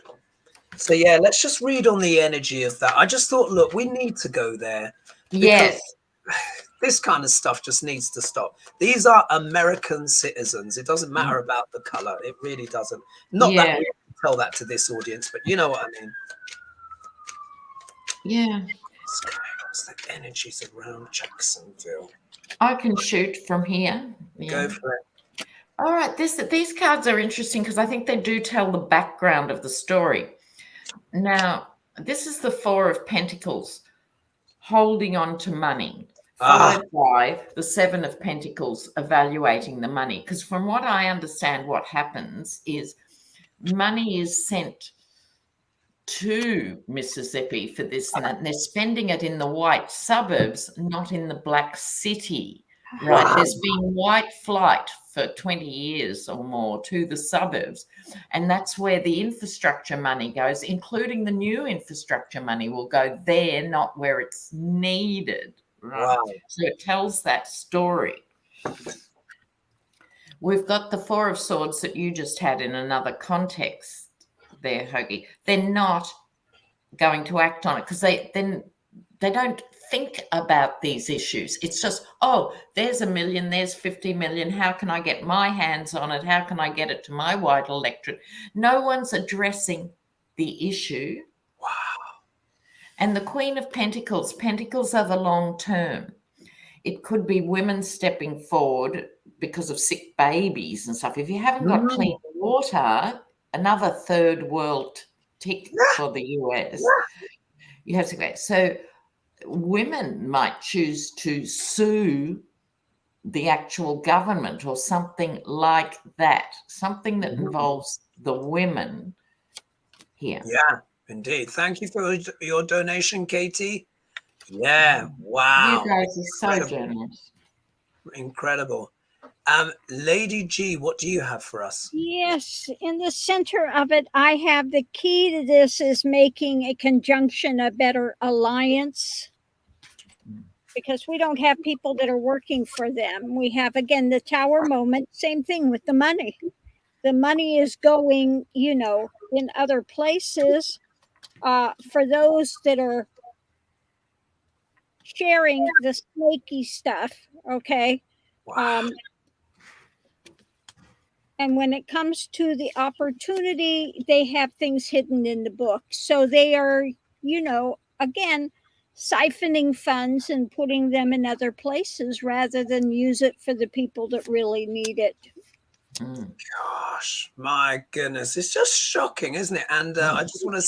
So yeah, let's just read on the energy of that. I just thought, look, we need to go there. Yes. This kind of stuff just needs to stop. These are American citizens. It doesn't matter about the color. It really doesn't. Not that we tell that to this audience, but you know what I mean. Yeah. What's the energies around Jacksonville? I can shoot from here. Yeah. Go for it. All right. These cards are interesting because I think they do tell the background of the story. Now, this is the Four of Pentacles, holding on to money. Followed by the Seven of Pentacles, evaluating the money. Because from what I understand, what happens is money is sent to Mississippi for this and that, and they're spending it in the white suburbs, not in the black city. Right? Wow. There's been white flight for 20 years or more to the suburbs, and that's where the infrastructure money goes, including the new infrastructure money will go there, not where it's needed. Right? Wow. So it tells that story. We've got the Four of Swords that you just had in another context there, Hoagie. They're not going to act on it because they don't think about these issues. It's just, oh, there's $1 million, there's 50 million. How can I get my hands on it? How can I get it to my white electorate? No one's addressing the issue. Wow. And the Queen of Pentacles, Pentacles are the long term. It could be women stepping forward because of sick babies and stuff. If you haven't got clean water, another third world tick for the US. You have to go. So women might choose to sue the actual government or something like that, something that involves the women here. Yeah, indeed. Thank you for your donation, Katie. Yeah, wow. You guys are so generous. Incredible. Lady G, what do you have for us? Yes, in the center of it, I have the key to this is making a conjunction a better alliance, because we don't have people that are working for them. We have, again, the Tower moment, same thing with the money. The money is going, in other places for those that are sharing the snaky stuff, okay? Wow. And when it comes to the opportunity, they have things hidden in the book. So they are, again, siphoning funds and putting them in other places rather than use it for the people that really need it. Gosh, my goodness. It's just shocking, isn't it? And I just want to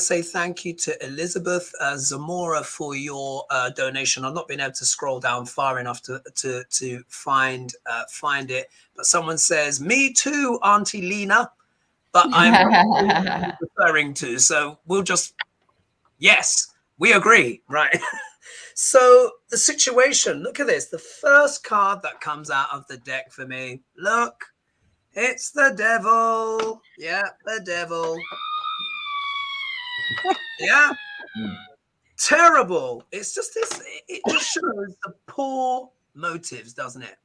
say, thank you to Elizabeth Zamora for your donation. I've not been able to scroll down far enough to find it. But someone says, "Me too, Auntie Lena," but I'm referring to. So we'll just, yes, we agree, right? So the situation. Look at this. The first card that comes out of the deck for me. Look, it's the devil. Yeah, the devil. Yeah, terrible. It's just this. It just shows the poor motives, doesn't it?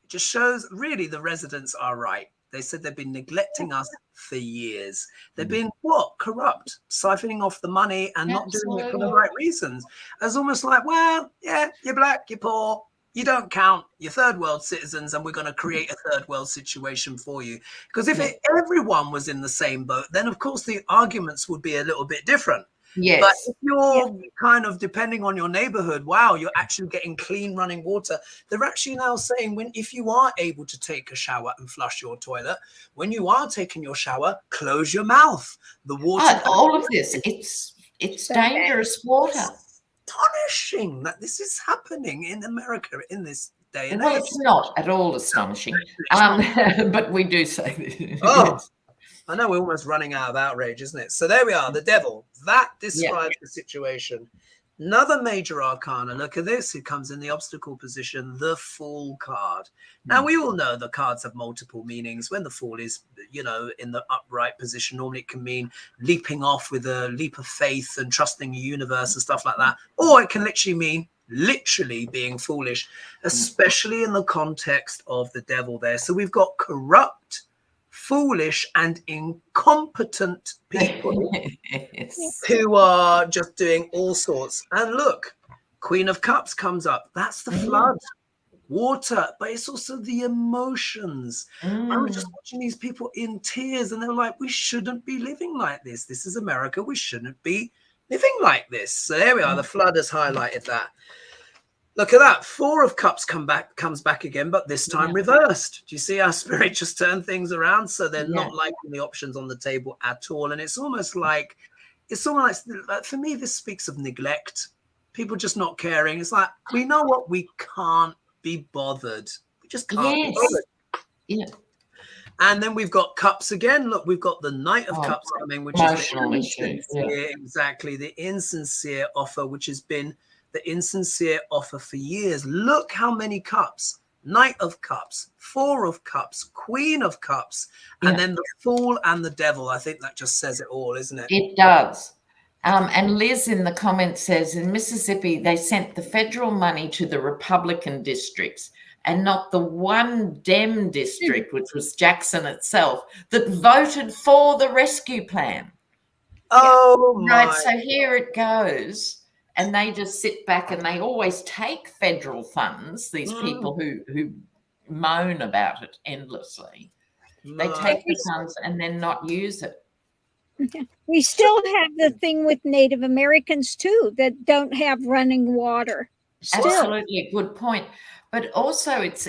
It just shows really the residents are right. They said they've been neglecting us for years. They've been corrupt, siphoning off the money and not doing it for the right reasons. It's almost like, well, yeah, you're black, you're poor, you don't count, you're third world citizens, and we're going to create a third world situation for you. Because if everyone was in the same boat, then of course the arguments would be a little bit different. Yes. But if you're kind of depending on your neighborhood, wow, you're actually getting clean running water. They're actually now saying if you are able to take a shower and flush your toilet, when you are taking your shower, close your mouth. The water. All of this, it's dangerous water. Astonishing that this is happening in America in this day and age. Well, it's not at all astonishing, but we do say this. Oh, I know we're almost running out of outrage, isn't it? So there we are, the devil. That describes the situation. Another major arcana, look at this. It comes in the obstacle position, the Fool card. Now, we all know the cards have multiple meanings. When the Fool is, in the upright position, normally it can mean leaping off with a leap of faith and trusting the universe and stuff like that. Or it can literally mean being foolish, especially in the context of the devil there. So we've got corrupt, foolish and incompetent people who are just doing all sorts. And look, Queen of Cups comes up. That's the flood, water, but it's also the emotions. I was just watching these people in tears and they were like, we shouldn't be living like this. This is America. We shouldn't be living like this. So there we are. The flood has highlighted that. Look at that. 4 of Cups comes back again, but this time reversed. Do you see how Spirit just turned things around? So they're not liking the options on the table at all. And it's almost like, for me, this speaks of neglect. People just not caring. It's like, we know what, we can't be bothered. We just can't be bothered. Yeah. And then we've got Cups again. Look, we've got the Knight of Cups coming, which is the insincere offer, which has been the insincere offer for years. Look how many Cups. Knight of Cups, 4 of Cups, Queen of Cups, and then the Fool and the Devil. I think that just says it all, isn't it? It does. And Liz in the comments says, in Mississippi, they sent the federal money to the Republican districts and not the one Dem district, which was Jackson itself, that voted for the rescue plan. Oh, my. Right, so here it goes. And they just sit back and they always take federal funds, these people who moan about it endlessly. They take the funds and then not use it. We still have the thing with Native Americans, too, that don't have running water. Still. Absolutely, good point. But also it's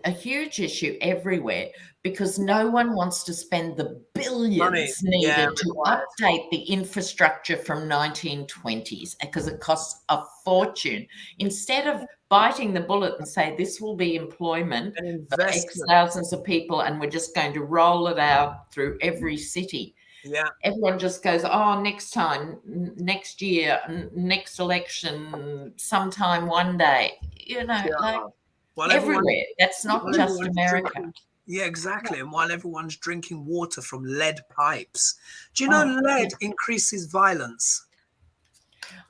a huge issue everywhere because no one wants to spend the billions needed to update the infrastructure from 1920s because it costs a fortune. Instead of biting the bullet and say this will be employment for X thousands of people and we're just going to roll it out through every city. Yeah. Everyone just goes, oh, next time, next year, next election, sometime one day, everywhere. That's not just America. Yeah, exactly. And while everyone's drinking water from lead pipes, do you know lead increases violence?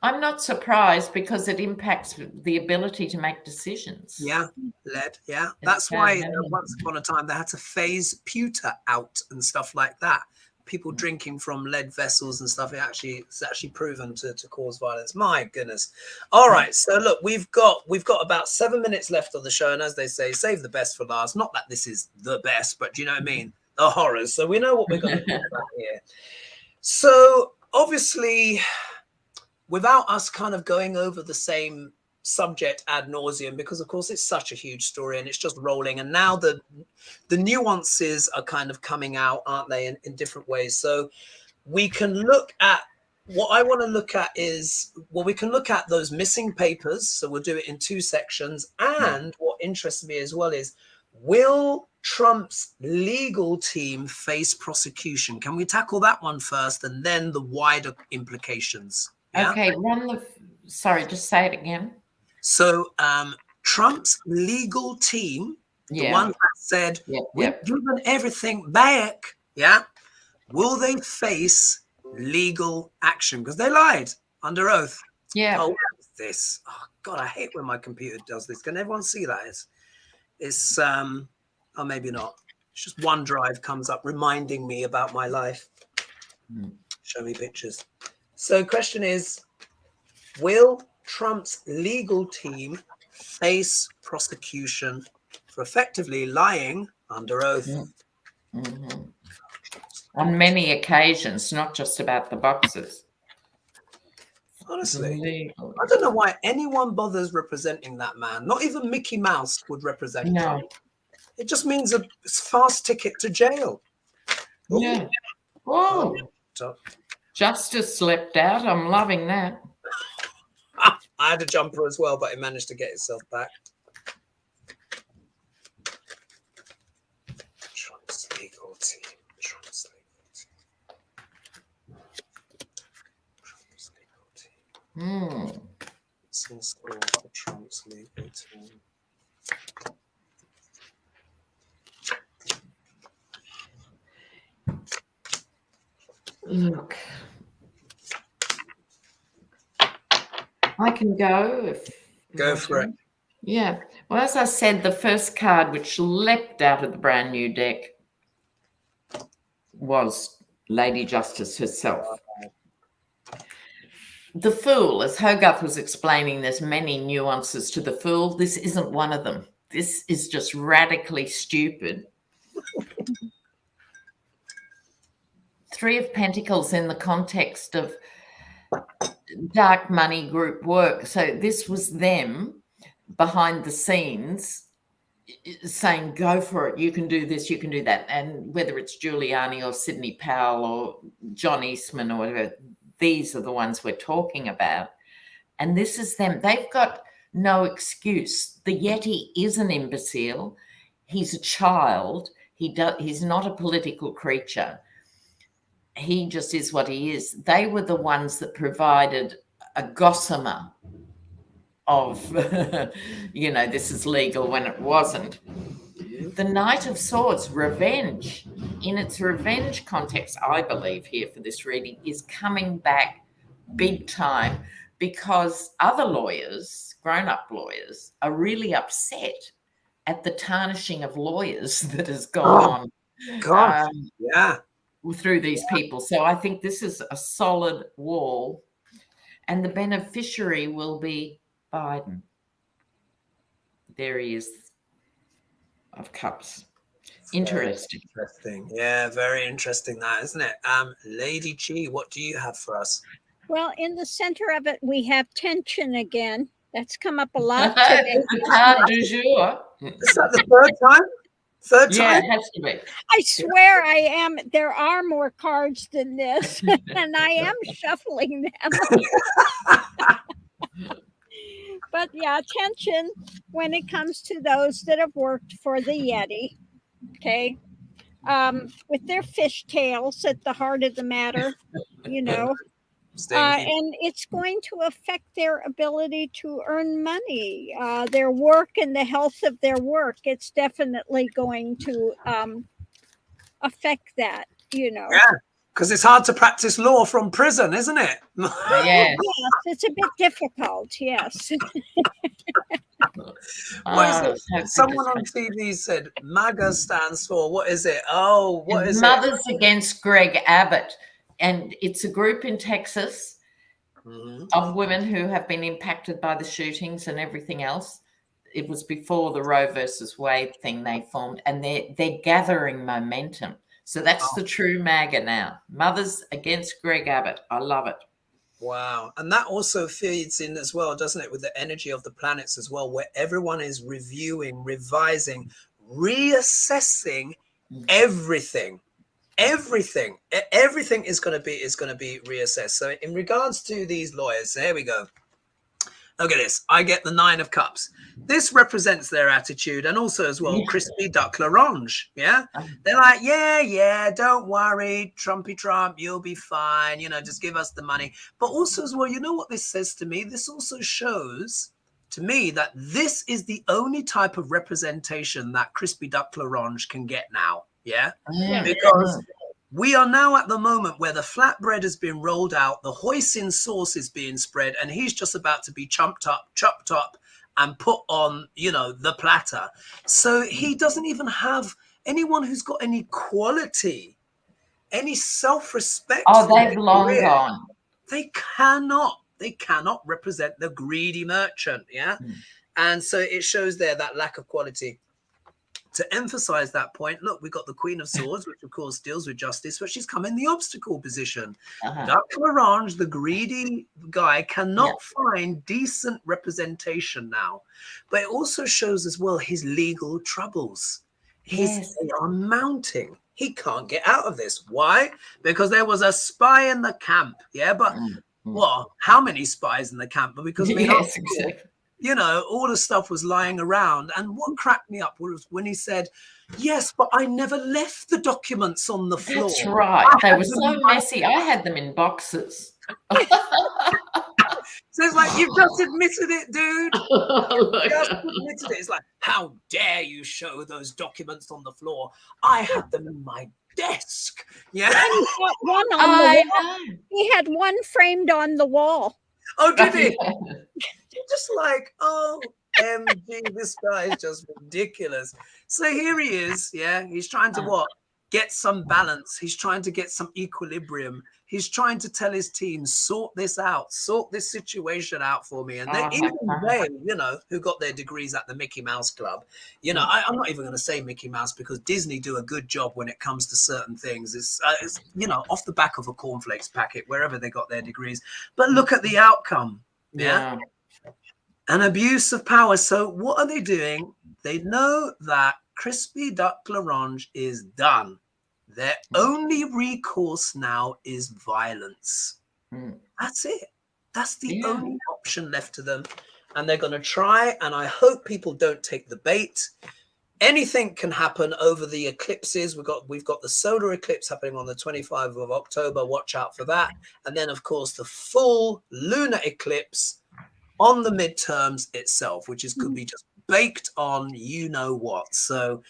I'm not surprised because it impacts the ability to make decisions. Yeah, lead. Yeah, that's why once upon a time they had to phase pewter out and stuff like that. People drinking from lead vessels and stuff, it's actually proven to cause violence. My goodness. All right, so look, we've got about 7 minutes left on the show, and as they say, save the best for last. Not that this is the best, but do you know what I mean? The horrors. So we know what we're going to talk about here. So obviously, without us kind of going over the same subject ad nauseum, because of course it's such a huge story and it's just rolling, and now the nuances are kind of coming out, aren't they, in different ways. So we can look at what I want to look at is, well, we can look at those missing papers, so we'll do it in 2 sections. And what interests me as well is, will Trump's legal team face prosecution? Can we tackle that one first and then the wider implications? Okay, sorry, just say it again. So Trump's legal team, the one that said, we've given everything back, will they face legal action? Because they lied under oath. Yeah. Oh, what is this? Oh, God, I hate when my computer does this. Can everyone see that? It's oh, maybe not. It's just OneDrive comes up reminding me about my life. Show me pictures. So question is, will Trump's legal team face prosecution for effectively lying under oath? On many occasions, not just about the boxes. Honestly, I don't know why anyone bothers representing that man. Not even Mickey Mouse would represent Trump. It just means a fast ticket to jail. Yeah. Whoa. Justice slept out. I'm loving that. I had a jumper as well, but it managed to get itself back. Trump's legal team. Trump's legal team. Since all Trump's legal team. Look, I can go if go for it. Yeah. Well, as I said, the first card which leapt out of the brand new deck was Lady Justice herself. The Fool, as Hogarth was explaining, there's many nuances to the Fool. This isn't one of them. This is just radically stupid. Three of Pentacles in the context of dark money group work. So this was them behind the scenes saying, go for it. You can do this, you can do that. And whether it's Giuliani or Sidney Powell or John Eastman or whatever, these are the ones we're talking about. And this is them. They've got no excuse. The Yeti is an imbecile. He's a child. He's not a political creature. He just is what he is. They were the ones that provided a gossamer of, this is legal when it wasn't. The Knight of Swords, revenge. In its revenge context, I believe here for this reading, is coming back big time because other lawyers, grown-up lawyers, are really upset at the tarnishing of lawyers that has gone on. Through these people. So I think this is a solid wall, and the beneficiary will be Biden. There he is, of Cups. Interesting. Yeah, very interesting that, isn't it? Lady G, what do you have for us? Well, in the center of it, we have tension again. That's come up a lot today. The card du jour. Is that the third time? Yeah, it has to be. I swear I am. There are more cards than this, and I am shuffling them. But yeah, tension when it comes to those that have worked for the Yeti. Okay. With their fishtails at the heart of the matter, and it's going to affect their ability to earn money, their work and the health of their work. It's definitely going to affect that, Yeah, because it's hard to practice law from prison, isn't it? Yes, it's a bit difficult, yes. What is it? Someone on TV said MAGA stands for, what is it? Oh, what is Mothers Against Greg Abbott. And it's a group in Texas of women who have been impacted by the shootings and everything else. It was before the Roe versus Wade thing they formed, and they're gathering momentum. So that's the true MAGA now. Mothers Against Greg Abbott. I love it. Wow. And that also feeds in as well, doesn't it, with the energy of the planets as well, where everyone is reviewing, revising, reassessing everything. Everything is going to be reassessed. So in regards to these lawyers, here we go. Look at this. I get the 9 of Cups. This represents their attitude, and also as well, crispy duck l'orange. Yeah, they're like, yeah, don't worry, Trumpy Trump, you'll be fine. Just give us the money. But also as well, you know what this says to me? This also shows to me that this is the only type of representation that crispy duck l'orange can get now. Yeah, because we are now at the moment where the flatbread has been rolled out, the hoisin sauce is being spread, and he's just about to be chopped up, and put on, the platter. So he doesn't even have anyone who's got any quality, any self-respect. Oh, they've long gone. They cannot represent the greedy merchant. Yeah. And so it shows there that lack of quality. to emphasize that point, look, we got the Queen of Swords, which of course deals with justice, but she's come in the obstacle position. Dr. Orange, the greedy guy, cannot find decent representation now. But it also shows as well his legal troubles. They are mounting. He can't get out of this. Why? Because there was a spy in the camp. Yeah, but well, how many spies in the camp? But because you know, all the stuff was lying around. And what cracked me up was when he said, yes, but I never left the documents on the floor. That's right. They were so messy. I had them in boxes. So it's like, you've just admitted it, dude. You just admitted it. It's like, how dare you show those documents on the floor? I had them in my desk. Yeah. And he got one on the wall. He had one framed on the wall. Oh, did he? Just like, oh, MG, this guy is just ridiculous. So here he is. Yeah. He's trying to what? Get some balance. He's trying to get some equilibrium. He's trying to tell his team, sort this out, sort this situation out for me. And even they, you know, who got their degrees at the Mickey Mouse Club, you know, I'm not even going to say Mickey Mouse because Disney do a good job when it comes to certain things. It's you know, off the back of a cornflakes packet, wherever they got their degrees. But look at the outcome. Yeah. An abuse of power. So what are they doing? They know that Crispy Duck L'Orange is done. Their only recourse now is violence. That's it. That's the only option left to them. And they're going to try. And I hope people don't take the bait. Anything can happen over the eclipses. We've got the solar eclipse happening on the 25th of October. Watch out for that. And then, of course, the full lunar eclipse on the midterms itself, which is could be just baked on you know what. So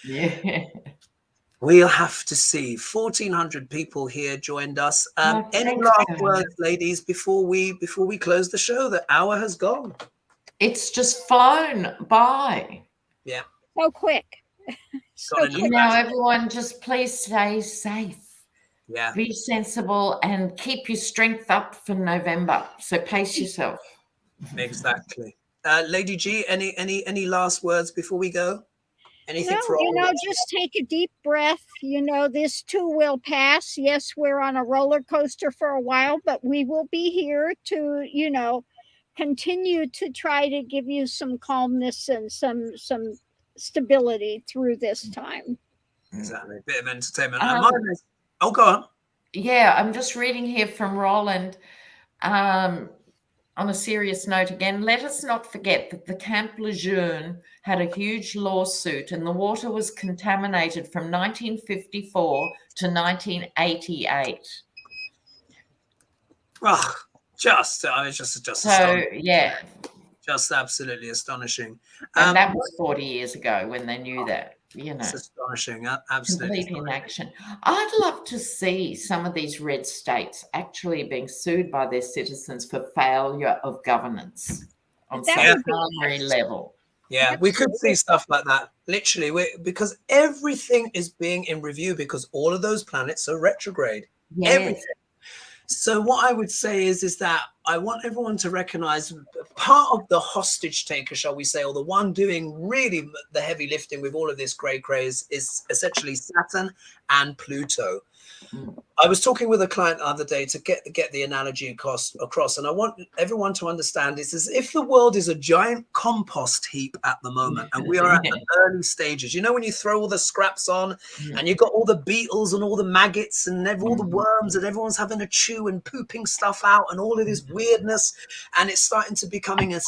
we'll have to see. 1,400 people here joined us. Any last words, ladies, before we close the show? The hour has gone. It's just flown by. Yeah. So quick. Now, everyone, just please stay safe. Yeah. Be sensible and keep your strength up for November. So pace yourself. Exactly. Lady G, any last words before we go? Anything no, you know, just take a deep breath. You know, this too will pass. Yes, we're on a roller coaster for a while, but we will be here to, you know, continue to try to give you some calmness and some stability through this time. Exactly. A bit of entertainment. Oh, go on. Yeah, I'm just reading here from Roland. On a serious note again, let us not forget that the Camp Lejeune had a huge lawsuit and the water was contaminated from 1954 to 1988. Oh, just so, yeah. Just absolutely astonishing. And that was 40 years ago when they knew that, you know. It's astonishing, absolutely. Complete inaction. I'd love to see some of these red states actually being sued by their citizens for failure of governance on some primary level. Yeah, we could see stuff like that. Literally, because everything is being in review because all of those planets are retrograde. Yes. Everything. So what I would say is that I want everyone to recognize part of the hostage taker, shall we say, or the one doing really the heavy lifting with all of this grey craze is essentially Saturn and Pluto. I was talking with a client the other day to get the analogy across, and I want everyone to understand this as if the world is a giant compost heap at the moment, and we are at the early stages. You know, when you throw all the scraps on, and you've got all the beetles and all the maggots and all the worms, and everyone's having a chew and pooping stuff out, and all of this weirdness, and it's starting to becoming a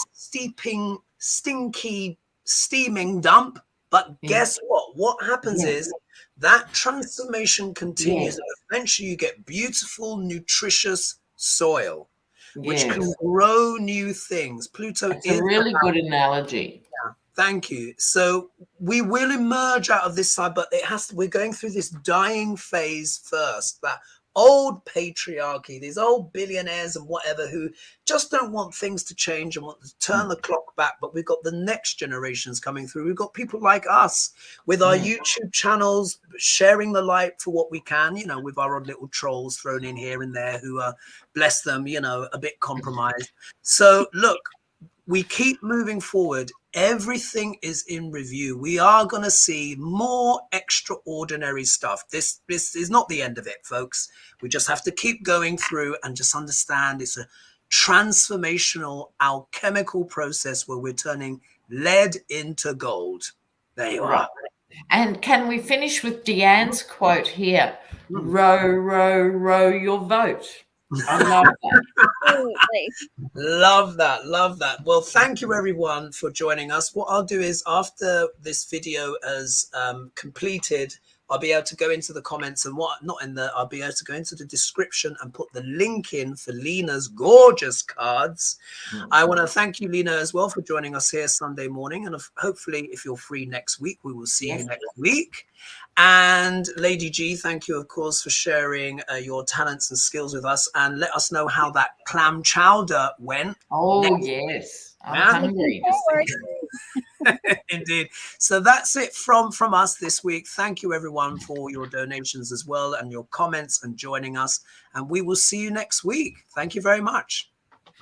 stinky, steaming dump. But guess what? What happens is that transformation continues, and eventually you get beautiful, nutritious soil, which can grow new things. Pluto is a really good analogy. Yeah, thank you. So we will emerge out of this side, but we're going through this dying phase first. That old patriarchy, these old billionaires and whatever who just don't want things to change and want to turn the clock back. But we've got the next generations coming through. We've got people like us with our YouTube channels, sharing the light for what we can, you know, with our odd little trolls thrown in here and there who are, bless them, you know, a bit compromised. So look, we keep moving forward. Everything is in review. We are going to see more extraordinary stuff. This is not the end of it, folks. We just have to keep going through and just understand it's a transformational alchemical process where we're turning lead into gold. There you are. And can we finish with Dianne's quote here? Row, row, row your vote. I love that. Absolutely. Love that. Love that. Well, thank you everyone for joining us. What I'll do is after this video is completed, I'll be able to go into the comments and I'll be able to go into the description and put the link in for Lena's gorgeous cards. I want to thank you, Lena, as well for joining us here Sunday morning. And hopefully if you're free next week, we will see you next week. And Lady G, thank you, of course, for sharing your talents and skills with us, and let us know how that clam chowder went. Oh, yes. I'm hungry. Indeed. So that's it from us this week. Thank you, everyone, for your donations as well and your comments and joining us. And we will see you next week. Thank you very much.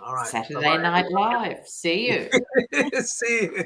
All right. Saturday Night Live. See you. See you.